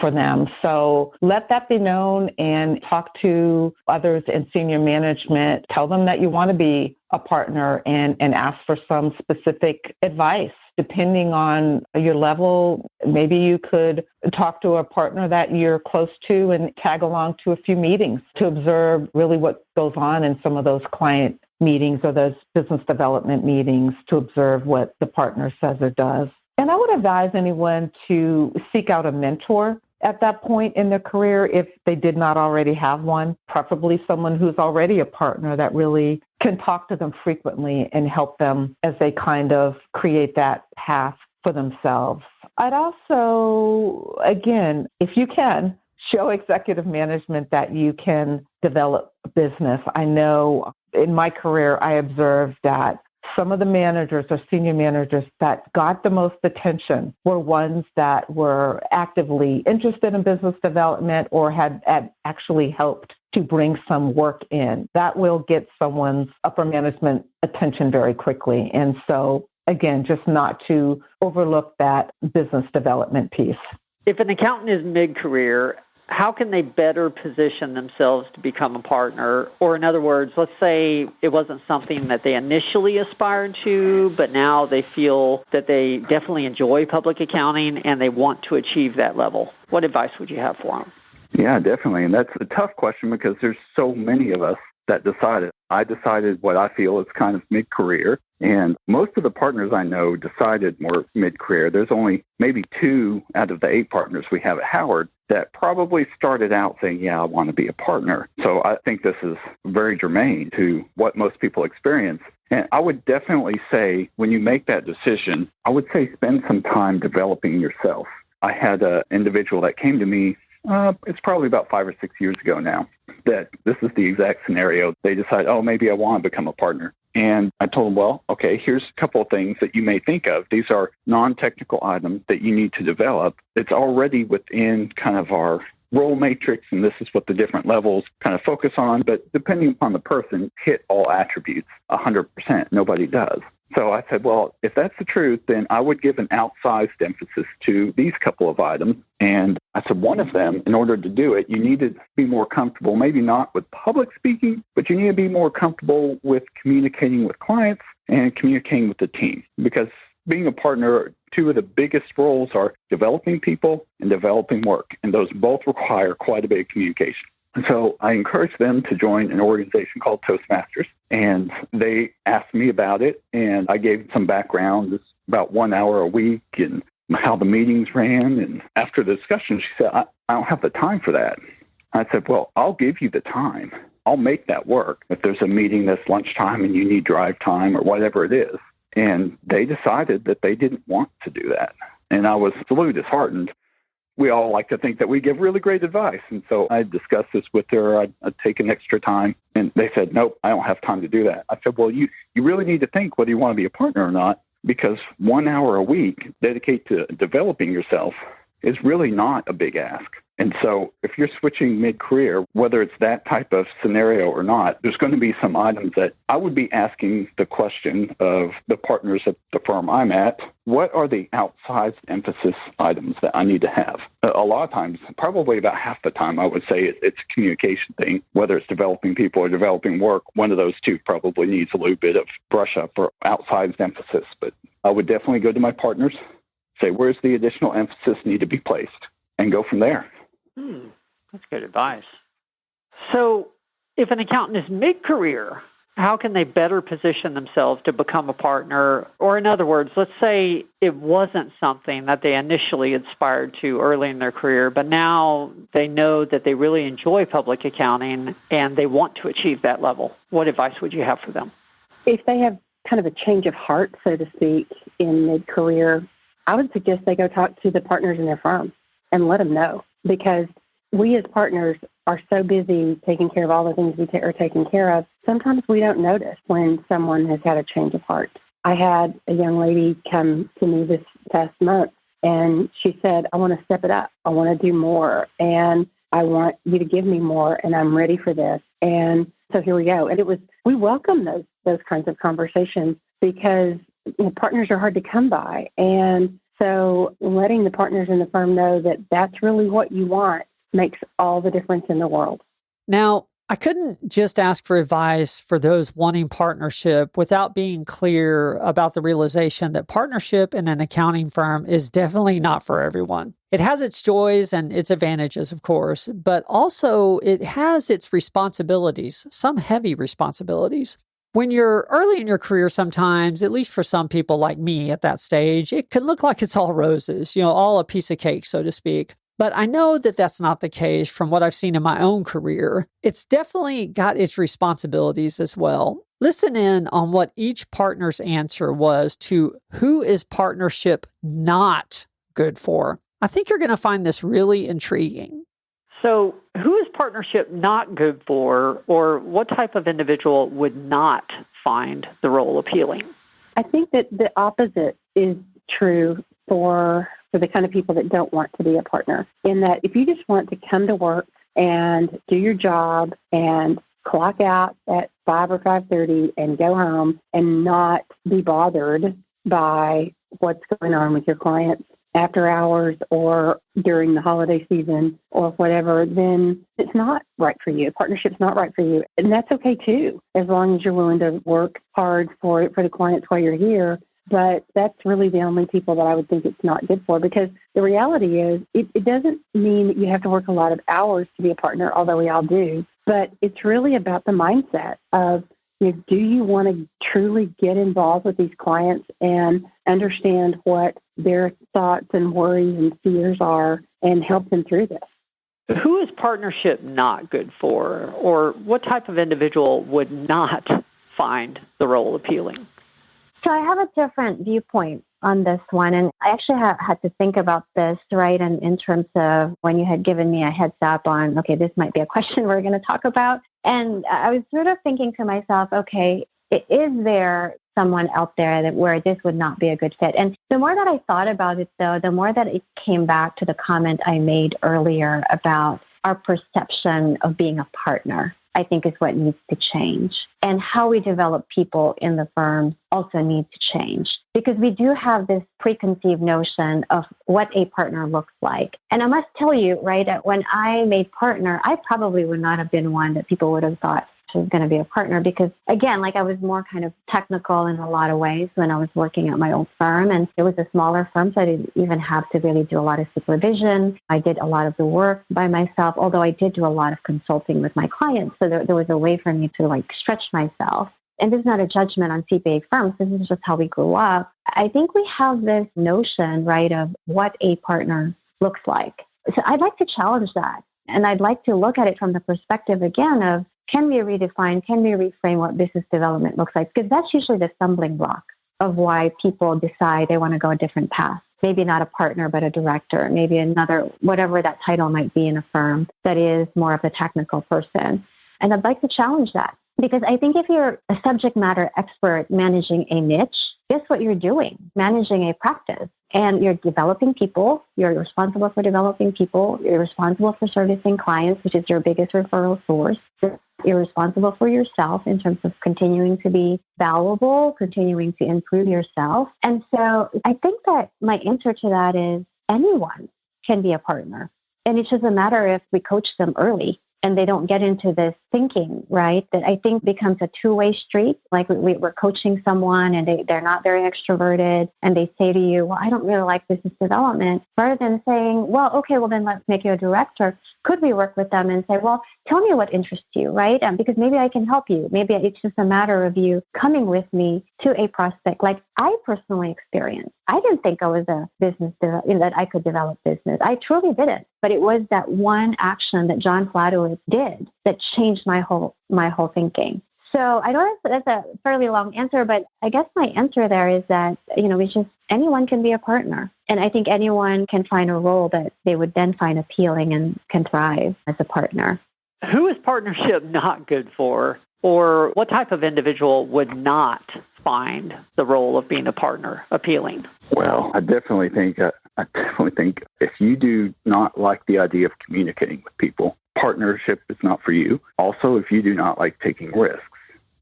for them. So let that be known and talk to others in senior management. Tell them that you want to be a partner and ask for some specific advice. Depending on your level, maybe you could talk to a partner that you're close to and tag along to a few meetings to observe really what goes on in some of those client meetings or those business development meetings, to observe what the partner says or does. And I would advise anyone to seek out a mentor at that point in their career if they did not already have one, preferably someone who's already a partner that really can talk to them frequently and help them as they kind of create that path for themselves. I'd also, again, if you can, show executive management that you can develop a business. I know in my career, I observed that some of the managers or senior managers that got the most attention were ones that were actively interested in business development or had actually helped to bring some work in. That will get someone's upper management attention very quickly. And so, again, just not to overlook that business development piece. If an accountant is mid-career, how can they better position themselves to become a partner? Or in other words, let's say it wasn't something that they initially aspired to, but now they feel that they definitely enjoy public accounting and they want to achieve that level. What advice would you have for them? Yeah, definitely. And that's a tough question because there's so many of us that decided. I decided what I feel is kind of mid-career. And most of the partners I know decided more mid-career. There's only maybe 2 out of the 8 partners we have at Howard that probably started out saying, yeah, I want to be a partner. So I think this is very germane to what most people experience. And I would definitely say when you make that decision, I would say spend some time developing yourself. I had an individual that came to me, it's probably about 5 or 6 years ago now, that this is the exact scenario. They decide, oh, maybe I want to become a partner. And I told them, well, okay, here's a couple of things that you may think of. These are non-technical items that you need to develop. It's already within kind of our role matrix, and this is what the different levels kind of focus on. But depending upon the person, hit all attributes 100%. Nobody does. So I said, well, if that's the truth, then I would give an outsized emphasis to these couple of items. And I said, one of them, in order to do it, you need to be more comfortable, maybe not with public speaking, but you need to be more comfortable with communicating with clients and communicating with the team. Because being a partner, 2 of the biggest roles are developing people and developing work. And those both require quite a bit of communication. So I encouraged them to join an organization called Toastmasters, and they asked me about it, and I gave some background. It's about 1 hour a week and how the meetings ran. And after the discussion, she said, I don't have the time for that. I said, well, I'll give you the time. I'll make that work. If there's a meeting that's lunchtime and you need drive time or whatever it is. And they decided that they didn't want to do that. And I was a little disheartened. We all like to think that we give really great advice. And so I discussed this with her. I'd taken extra time. And they said, nope, I don't have time to do that. I said, well, you really need to think whether you want to be a partner or not, because 1 hour a week dedicated to developing yourself is really not a big ask. And so if you're switching mid-career, whether it's that type of scenario or not, there's going to be some items that I would be asking the question of the partners at the firm I'm at, what are the outsized emphasis items that I need to have? A lot of times, probably about half the time, I would say it's a communication thing, whether it's developing people or developing work. One of those 2 probably needs a little bit of brush up or outsized emphasis. But I would definitely go to my partners, say, where's the additional emphasis need to be placed, and go from there. That's good advice. So if an accountant is mid-career, how can they better position themselves to become a partner? Or in other words, let's say it wasn't something that they initially aspired to early in their career, but now they know that they really enjoy public accounting and they want to achieve that level. What advice would you have for them? If they have kind of a change of heart, so to speak, in mid-career, I would suggest they go talk to the partners in their firm and let them know. Because we as partners are so busy taking care of all the things we are taking care of, sometimes we don't notice when someone has had a change of heart. I had a young lady come to me this past month, and she said, I want to step it up. I want to do more, and I want you to give me more, and I'm ready for this. And so here we go. And we welcome those kinds of conversations because partners are hard to come by. And so letting the partners in the firm know that that's really what you want makes all the difference in the world. Now, I couldn't just ask for advice for those wanting partnership without being clear about the realization that partnership in an accounting firm is definitely not for everyone. It has its joys and its advantages, of course, but also it has its responsibilities, some heavy responsibilities. When you're early in your career, sometimes, at least for some people like me at that stage, it can look like it's all roses, all a piece of cake, so to speak. But I know that that's not the case from what I've seen in my own career. It's definitely got its responsibilities as well. Listen in on what each partner's answer was to who is partnership not good for. I think you're going to find this really intriguing. So who is partnership not good for, or what type of individual would not find the role appealing? I think that the opposite is true for the kind of people that don't want to be a partner, in that if you just want to come to work and do your job and clock out at 5 or 5:30 and go home and not be bothered by what's going on with your clients after hours or during the holiday season or whatever, then it's not right for you. Partnership's not right for you. And that's okay too, as long as you're willing to work hard for the clients while you're here. But that's really the only people that I would think it's not good for, because the reality is it doesn't mean that you have to work a lot of hours to be a partner, although we all do. But it's really about the mindset of, do you want to truly get involved with these clients and understand what their thoughts and worries and fears are and help them through this? Who is partnership not good for, or what type of individual would not find the role appealing? So I have a different viewpoint on this one, and I actually had to think about this, right, and in terms of when you had given me a heads up on, okay, this might be a question we're going to talk about. And I was sort of thinking to myself, okay, is there someone out there where this would not be a good fit? And the more that I thought about it, though, the more that it came back to the comment I made earlier about our perception of being a partner, I think is what needs to change. And how we develop people in the firm also needs to change, because we do have this preconceived notion of what a partner looks like. And I must tell you, right, that when I made partner, I probably would not have been one that people would have thought she was going to be a partner, because again, like I was more kind of technical in a lot of ways when I was working at my old firm, and it was a smaller firm, so I didn't even have to really do a lot of supervision. I did a lot of the work by myself, although I did do a lot of consulting with my clients, so there was a way for me to stretch myself. And this is not a judgment on CPA firms. This is just how we grew up. I think we have this notion, right, of what a partner looks like. So I'd like to challenge that. And I'd like to look at it from the perspective, again, of can we redefine, can we reframe what business development looks like? Because that's usually the stumbling block of why people decide they want to go a different path. Maybe not a partner, but a director, maybe another, whatever that title might be in a firm that is more of a technical person. And I'd like to challenge that. Because I think if you're a subject matter expert managing a niche, guess what you're doing? Managing a practice. And you're developing people. You're responsible for developing people. You're responsible for servicing clients, which is your biggest referral source. You're responsible for yourself in terms of continuing to be valuable, continuing to improve yourself. And so I think that my answer to that is anyone can be a partner. And it's just a matter if we coach them early and they don't get into this thinking, right, that I think becomes a two-way street. Like we're coaching someone and they're not very extroverted and they say to you, well, I don't really like business development. Rather than saying, well, okay, well, then let's make you a director. Could we work with them and say, well, tell me what interests you, right? Because maybe I can help you. Maybe it's just a matter of you coming with me to a prospect. Like I personally experienced, I didn't think I was a business, that I could develop business. I truly didn't. But it was that one action that John Fladowitz did that changed my whole thinking. So I know that's a fairly long answer, but I guess my answer there is that, it's just anyone can be a partner. And I think anyone can find a role that they would then find appealing and can thrive as a partner. Who is partnership not good for? Or what type of individual would not find the role of being a partner appealing? Well, I definitely think if you do not like the idea of communicating with people, partnership is not for you. Also, if you do not like taking risks,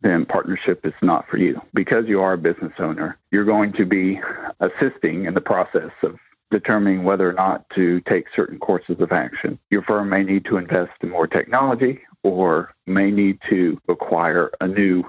then partnership is not for you. Because you are a business owner, you're going to be assisting in the process of determining whether or not to take certain courses of action. Your firm may need to invest in more technology or may need to acquire a new,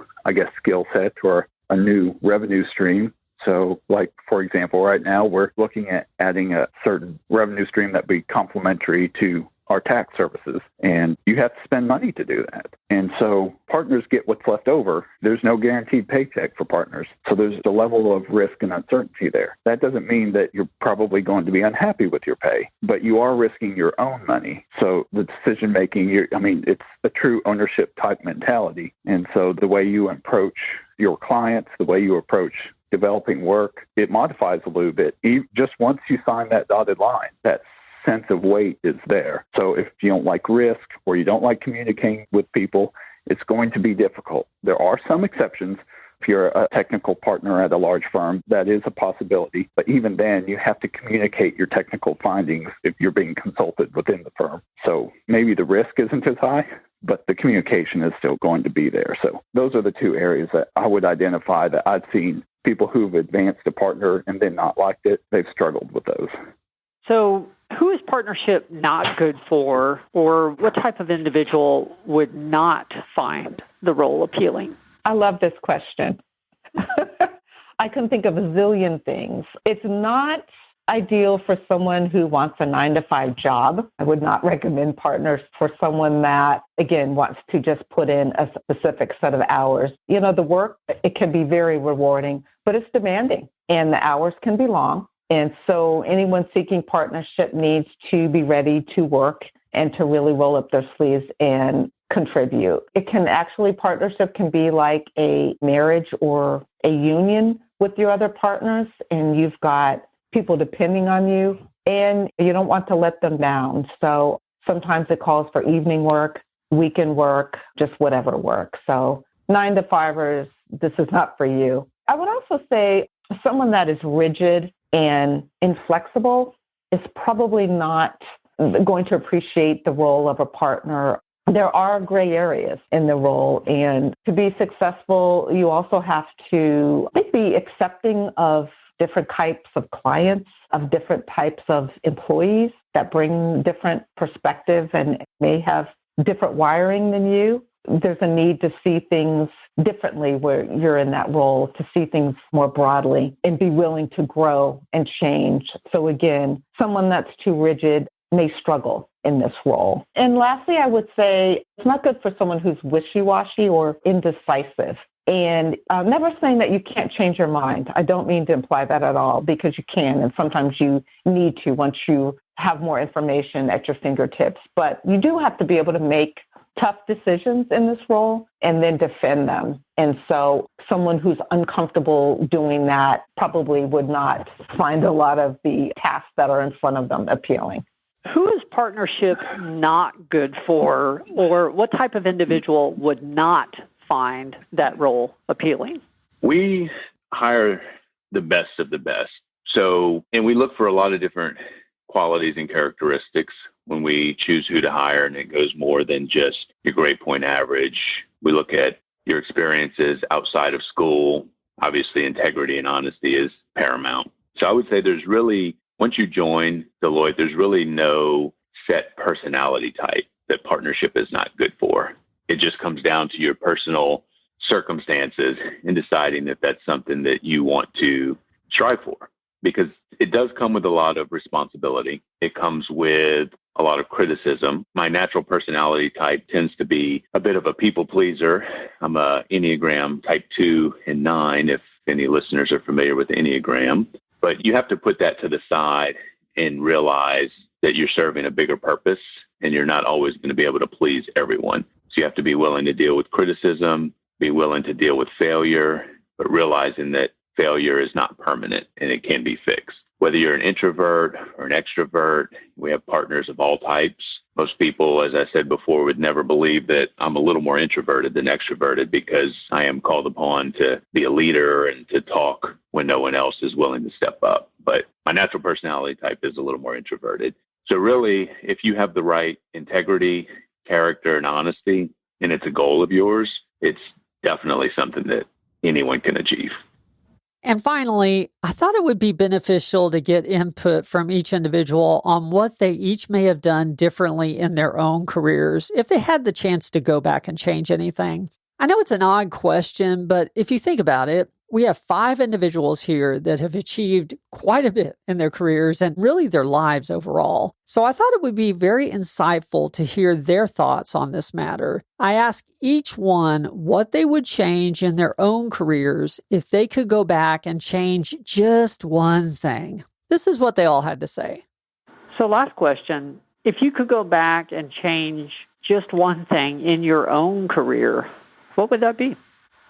skill set or a new revenue stream. So, like, for example, right now we're looking at adding a certain revenue stream that be complementary to our tax services, and you have to spend money to do that. And so partners get what's left over. There's no guaranteed paycheck for partners. So there's a level of risk and uncertainty there. That doesn't mean that you're probably going to be unhappy with your pay, but you are risking your own money. So the decision making, it's a true ownership type mentality. And so the way you approach your clients, the way you approach developing work, it modifies a little bit. Just once you sign that dotted line, that sense of weight is there. So if you don't like risk or you don't like communicating with people, it's going to be difficult. There are some exceptions. If you're a technical partner at a large firm, that is a possibility. But even then, you have to communicate your technical findings if you're being consulted within the firm. So maybe the risk isn't as high, but the communication is still going to be there. So those are the two areas that I would identify that I've seen people who've advanced a partner and then not liked it. They've struggled with those. So who is partnership not good for, or what type of individual would not find the role appealing? I love this question. I can think of a zillion things. It's not ideal for someone who wants a 9-to-5 job. I would not recommend partners for someone that, again, wants to just put in a specific set of hours. The work, it can be very rewarding, but it's demanding, and the hours can be long. And so anyone seeking partnership needs to be ready to work and to really roll up their sleeves and contribute. Partnership can be like a marriage or a union with your other partners, and you've got people depending on you, and you don't want to let them down. So sometimes it calls for evening work, weekend work, just whatever work. So 9-to-5ers, this is not for you. I would also say someone that is rigid and inflexible is probably not going to appreciate the role of a partner. There are gray areas in the role, and to be successful, you also have to be accepting of different types of clients, of different types of employees that bring different perspectives and may have different wiring than you. There's a need to see things differently where you're in that role, to see things more broadly and be willing to grow and change. So again, someone that's too rigid may struggle in this role. And lastly, I would say it's not good for someone who's wishy-washy or indecisive. And I'm never saying that you can't change your mind. I don't mean to imply that at all, because you can, and sometimes you need to once you have more information at your fingertips. But you do have to be able to make tough decisions in this role and then defend them. And so someone who's uncomfortable doing that probably would not find a lot of the tasks that are in front of them appealing. Who is partnership not good for, or what type of individual would not find that role appealing? We hire the best of the best. And we look for a lot of different qualities and characteristics when we choose who to hire, and it goes more than just your grade point average. We look at your experiences outside of school. Obviously, integrity and honesty is paramount. So I would say once you join Deloitte, there's really no set personality type that partnership is not good for. It just comes down to your personal circumstances and deciding if that's something that you want to strive for, because it does come with a lot of responsibility. It comes with a lot of criticism. My natural personality type tends to be a bit of a people pleaser. I'm a Enneagram type 2 and 9, if any listeners are familiar with the Enneagram. But you have to put that to the side and realize that you're serving a bigger purpose, and you're not always going to be able to please everyone. So you have to be willing to deal with criticism, be willing to deal with failure, but realizing that failure is not permanent and it can be fixed. whether you're an introvert or an extrovert, we have partners of all types. Most people, as I said before, would never believe that I'm a little more introverted than extroverted because I am called upon to be a leader and to talk when no one else is willing to step up. But my natural personality type is a little more introverted. So really, if you have the right integrity, character, and honesty, and it's a goal of yours, it's definitely something that anyone can achieve. And finally, I thought it would be beneficial to get input from each individual on what they each may have done differently in their own careers if they had the chance to go back and change anything. I know it's an odd question, but if you think about it, we have 5 individuals here that have achieved quite a bit in their careers and really their lives overall. So I thought it would be very insightful to hear their thoughts on this matter. I asked each one what they would change in their own careers if they could go back and change just one thing. This is what they all had to say. So last question, if you could go back and change just one thing in your own career, what would that be?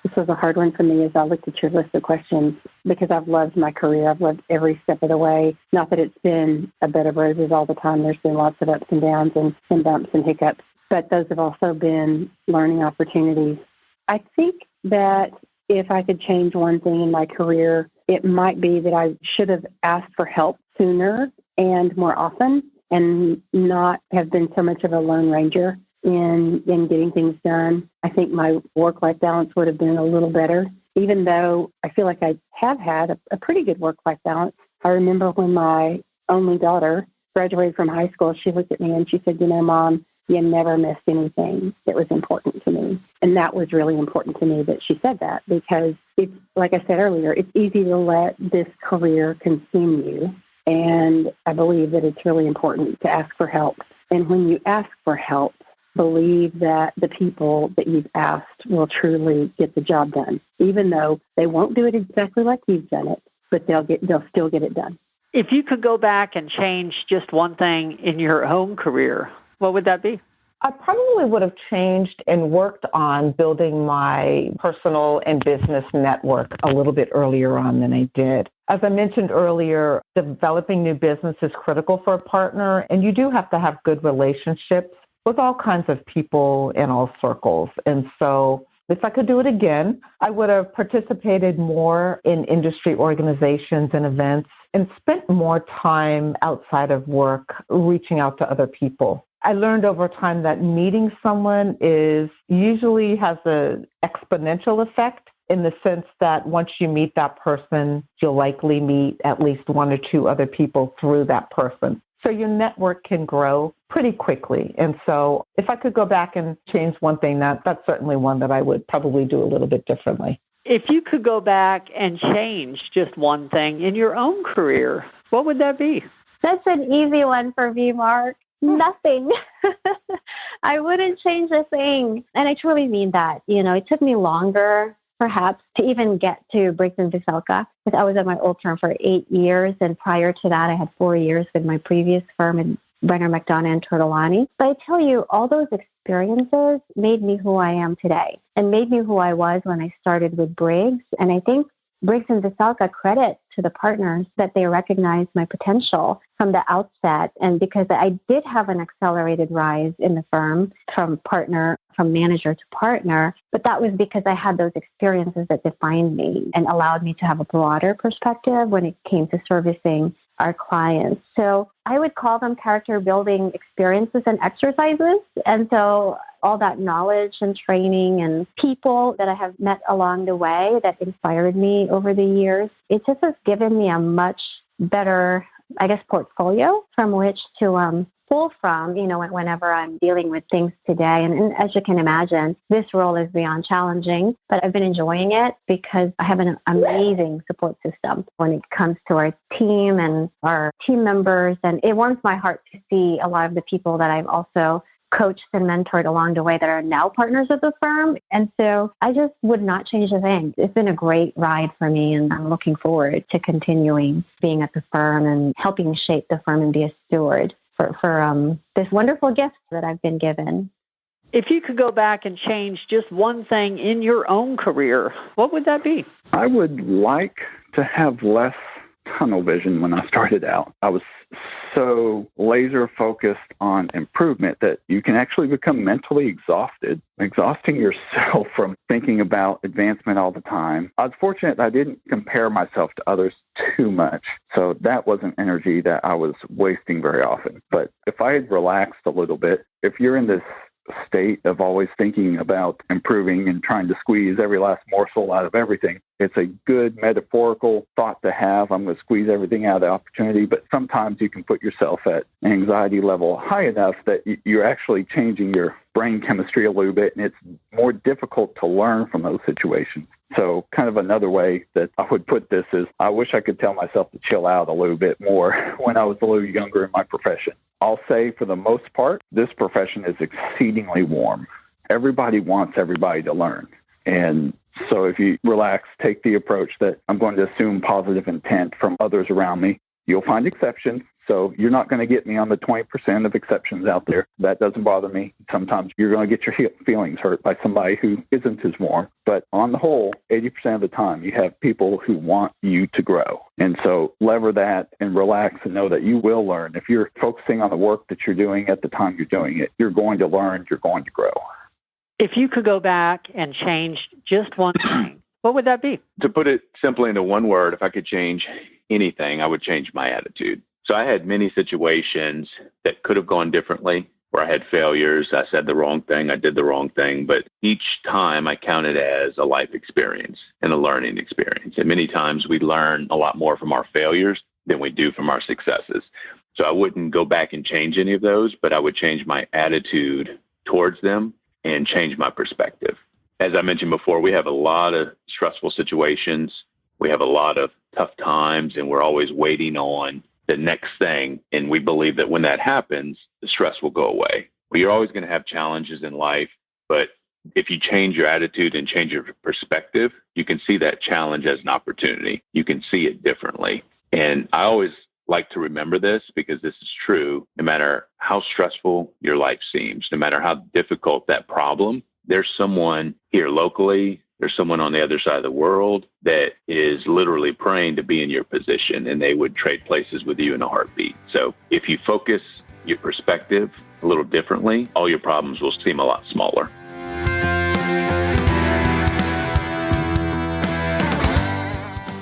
This was a hard one for me as I looked at your list of questions because I've loved my career. I've loved every step of the way. Not that it's been a bed of roses all the time. There's been lots of ups and downs and bumps and hiccups, but those have also been learning opportunities. I think that if I could change one thing in my career, it might be that I should have asked for help sooner and more often and not have been so much of a lone ranger in getting things done. I think my work-life balance would have been a little better, even though I feel like I have had a pretty good work-life balance. I remember when my only daughter graduated from high school, she looked at me and she said, Mom, you never missed anything that was important to me. And that was really important to me that she said that because it's, like I said earlier, it's easy to let this career consume you. And I believe that it's really important to ask for help. And when you ask for help, believe that the people that you've asked will truly get the job done, even though they won't do it exactly like you've done it, but they'll still get it done. If you could go back and change just one thing in your own career, what would that be? I probably would have changed and worked on building my personal and business network a little bit earlier on than I did. As I mentioned earlier, developing new business is critical for a partner, and you do have to have good relationships with all kinds of people in all circles. And so if I could do it again, I would have participated more in industry organizations and events and spent more time outside of work reaching out to other people. I learned over time that meeting someone usually has an exponential effect in the sense that once you meet that person, you'll likely meet at least 1 or 2 other people through that person. So your network can grow pretty quickly. And so if I could go back and change one thing, that's certainly one that I would probably do a little bit differently. If you could go back and change just one thing in your own career, what would that be? That's an easy one for me, Mark. Nothing. I wouldn't change a thing. And I truly mean that. It took me longer, perhaps, to even get to Briggs & Veselka, because I was at my old firm for 8 years. And prior to that, I had 4 years with my previous firm in Brenner, McDonough, and Tortolani. But I tell you, all those experiences made me who I am today and made me who I was when I started with Briggs. And I think Briggs & Veselka credit to the partners that they recognized my potential from the outset. And because I did have an accelerated rise in the firm from manager to partner, but that was because I had those experiences that defined me and allowed me to have a broader perspective when it came to servicing our clients. So I would call them character building experiences and exercises. And so all that knowledge and training and people that I have met along the way that inspired me over the years, it just has given me a much better, portfolio from which to pull from, whenever I'm dealing with things today. And as you can imagine, this role is beyond challenging, but I've been enjoying it because I have an amazing support system when it comes to our team and our team members. And it warms my heart to see a lot of the people that I've also coached and mentored along the way that are now partners of the firm. And so I just would not change a thing. It's been a great ride for me, and I'm looking forward to continuing being at the firm and helping shape the firm and be a steward for this wonderful gift that I've been given. If you could go back and change just one thing in your own career, what would that be? I would like to have less tunnel vision when I started out. I was so laser focused on improvement that you can actually become mentally exhausted, exhausting yourself from thinking about advancement all the time. I was fortunate that I didn't compare myself to others too much. So that wasn't energy that I was wasting very often. But if I had relaxed a little bit, if you're in this state of always thinking about improving and trying to squeeze every last morsel out of everything, it's a good metaphorical thought to have. I'm going to squeeze everything out of the opportunity, but sometimes you can put yourself at an anxiety level high enough that you're actually changing your brain chemistry a little bit, and it's more difficult to learn from those situations. So kind of another way that I would put this is I wish I could tell myself to chill out a little bit more when I was a little younger in my profession. I'll say for the most part, this profession is exceedingly warm. Everybody wants everybody to learn. And so if you relax, take the approach that I'm going to assume positive intent from others around me, you'll find exceptions. So you're not going to get me on the 20% of exceptions out there. That doesn't bother me. Sometimes you're going to get your feelings hurt by somebody who isn't as warm. But on the whole, 80% of the time, you have people who want you to grow. And so lever that and relax and know that you will learn. If you're focusing on the work that you're doing at the time you're doing it, you're going to learn, you're going to grow. If you could go back and change just one thing, what would that be? To put it simply into one word, if I could change anything, I would change my attitude. So I had many situations that could have gone differently, where I had failures. I said the wrong thing. I did the wrong thing. But each time I counted as a life experience and a learning experience. And many times we learn a lot more from our failures than we do from our successes. So I wouldn't go back and change any of those, but I would change my attitude towards them and change my perspective. As I mentioned before, we have a lot of stressful situations. We have a lot of tough times, and we're always waiting on the next thing. And we believe that when that happens, the stress will go away. Well, you're always going to have challenges in life, but if you change your attitude and change your perspective, you can see that challenge as an opportunity. You can see it differently. And I always like to remember this because this is true. No matter how stressful your life seems, no matter how difficult that problem, there's someone here locally, there's someone on the other side of the world that is literally praying to be in your position, and they would trade places with you in a heartbeat. So if you focus your perspective a little differently, all your problems will seem a lot smaller.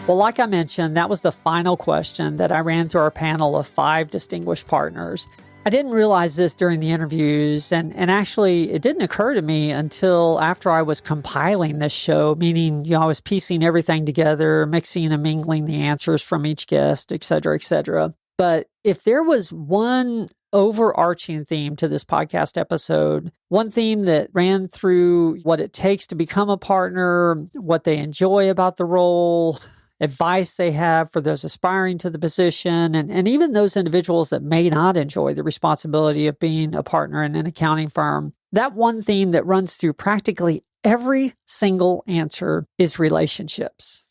Well, like I mentioned, that was the final question that I ran through our panel of 5 distinguished partners. I didn't realize this during the interviews, and actually it didn't occur to me until after I was compiling this show, meaning, I was piecing everything together, mixing and mingling the answers from each guest, et cetera, et cetera. But if there was one overarching theme to this podcast episode, one theme that ran through what it takes to become a partner, what they enjoy about the role, advice they have for those aspiring to the position, and even those individuals that may not enjoy the responsibility of being a partner in an accounting firm. That one theme that runs through practically every single answer is relationships.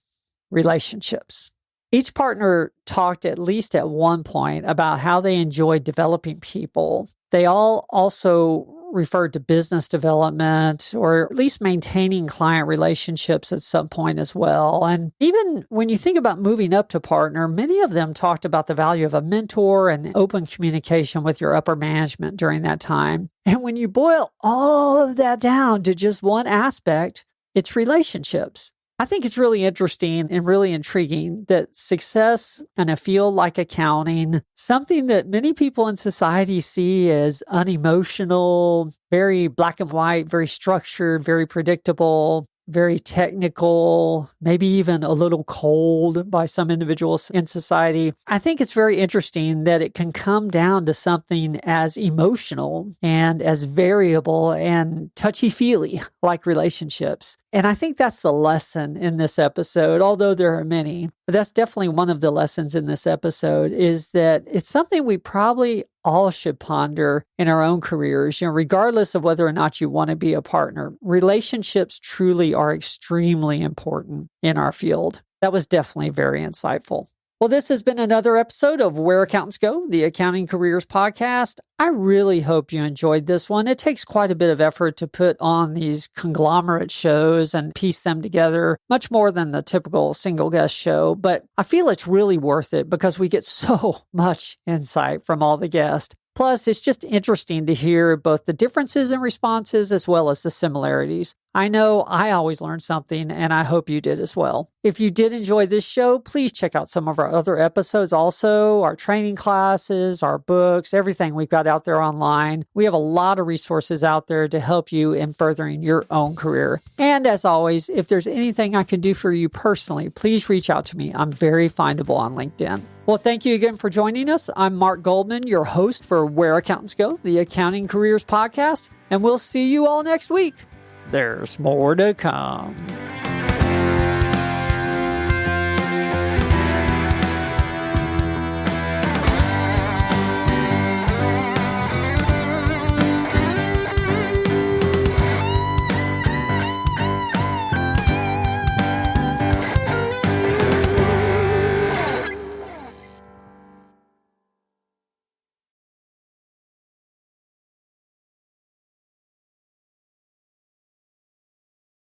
Relationships. Each partner talked at least at one point about how they enjoyed developing people. They all also referred to business development or at least maintaining client relationships at some point as well. And even when you think about moving up to partner, many of them talked about the value of a mentor and open communication with your upper management during that time. And when you boil all of that down to just one aspect, it's relationships. I think it's really interesting and really intriguing that success in a field like accounting, something that many people in society see as unemotional, very black and white, very structured, very predictable, very technical, maybe even a little cold by some individuals in society. I think it's very interesting that it can come down to something as emotional and as variable and touchy-feely like relationships. And I think that's the lesson in this episode, although there are many. But that's definitely one of the lessons in this episode, is that it's something we probably all should ponder in our own careers, regardless of whether or not you want to be a partner. Relationships truly are extremely important in our field. That was definitely very insightful. Well, this has been another episode of Where Accountants Go, the Accounting Careers Podcast. I really hope you enjoyed this one. It takes quite a bit of effort to put on these conglomerate shows and piece them together, much more than the typical single guest show. But I feel it's really worth it because we get so much insight from all the guests. Plus, it's just interesting to hear both the differences in responses as well as the similarities. I know I always learn something, and I hope you did as well. If you did enjoy this show, please check out some of our other episodes also, our training classes, our books, everything we've got out there online. We have a lot of resources out there to help you in furthering your own career. And as always, if there's anything I can do for you personally, please reach out to me. I'm very findable on LinkedIn. Well, thank you again for joining us. I'm Mark Goldman, your host for Where Accountants Go, the Accounting Careers Podcast, and we'll see you all next week. There's more to come.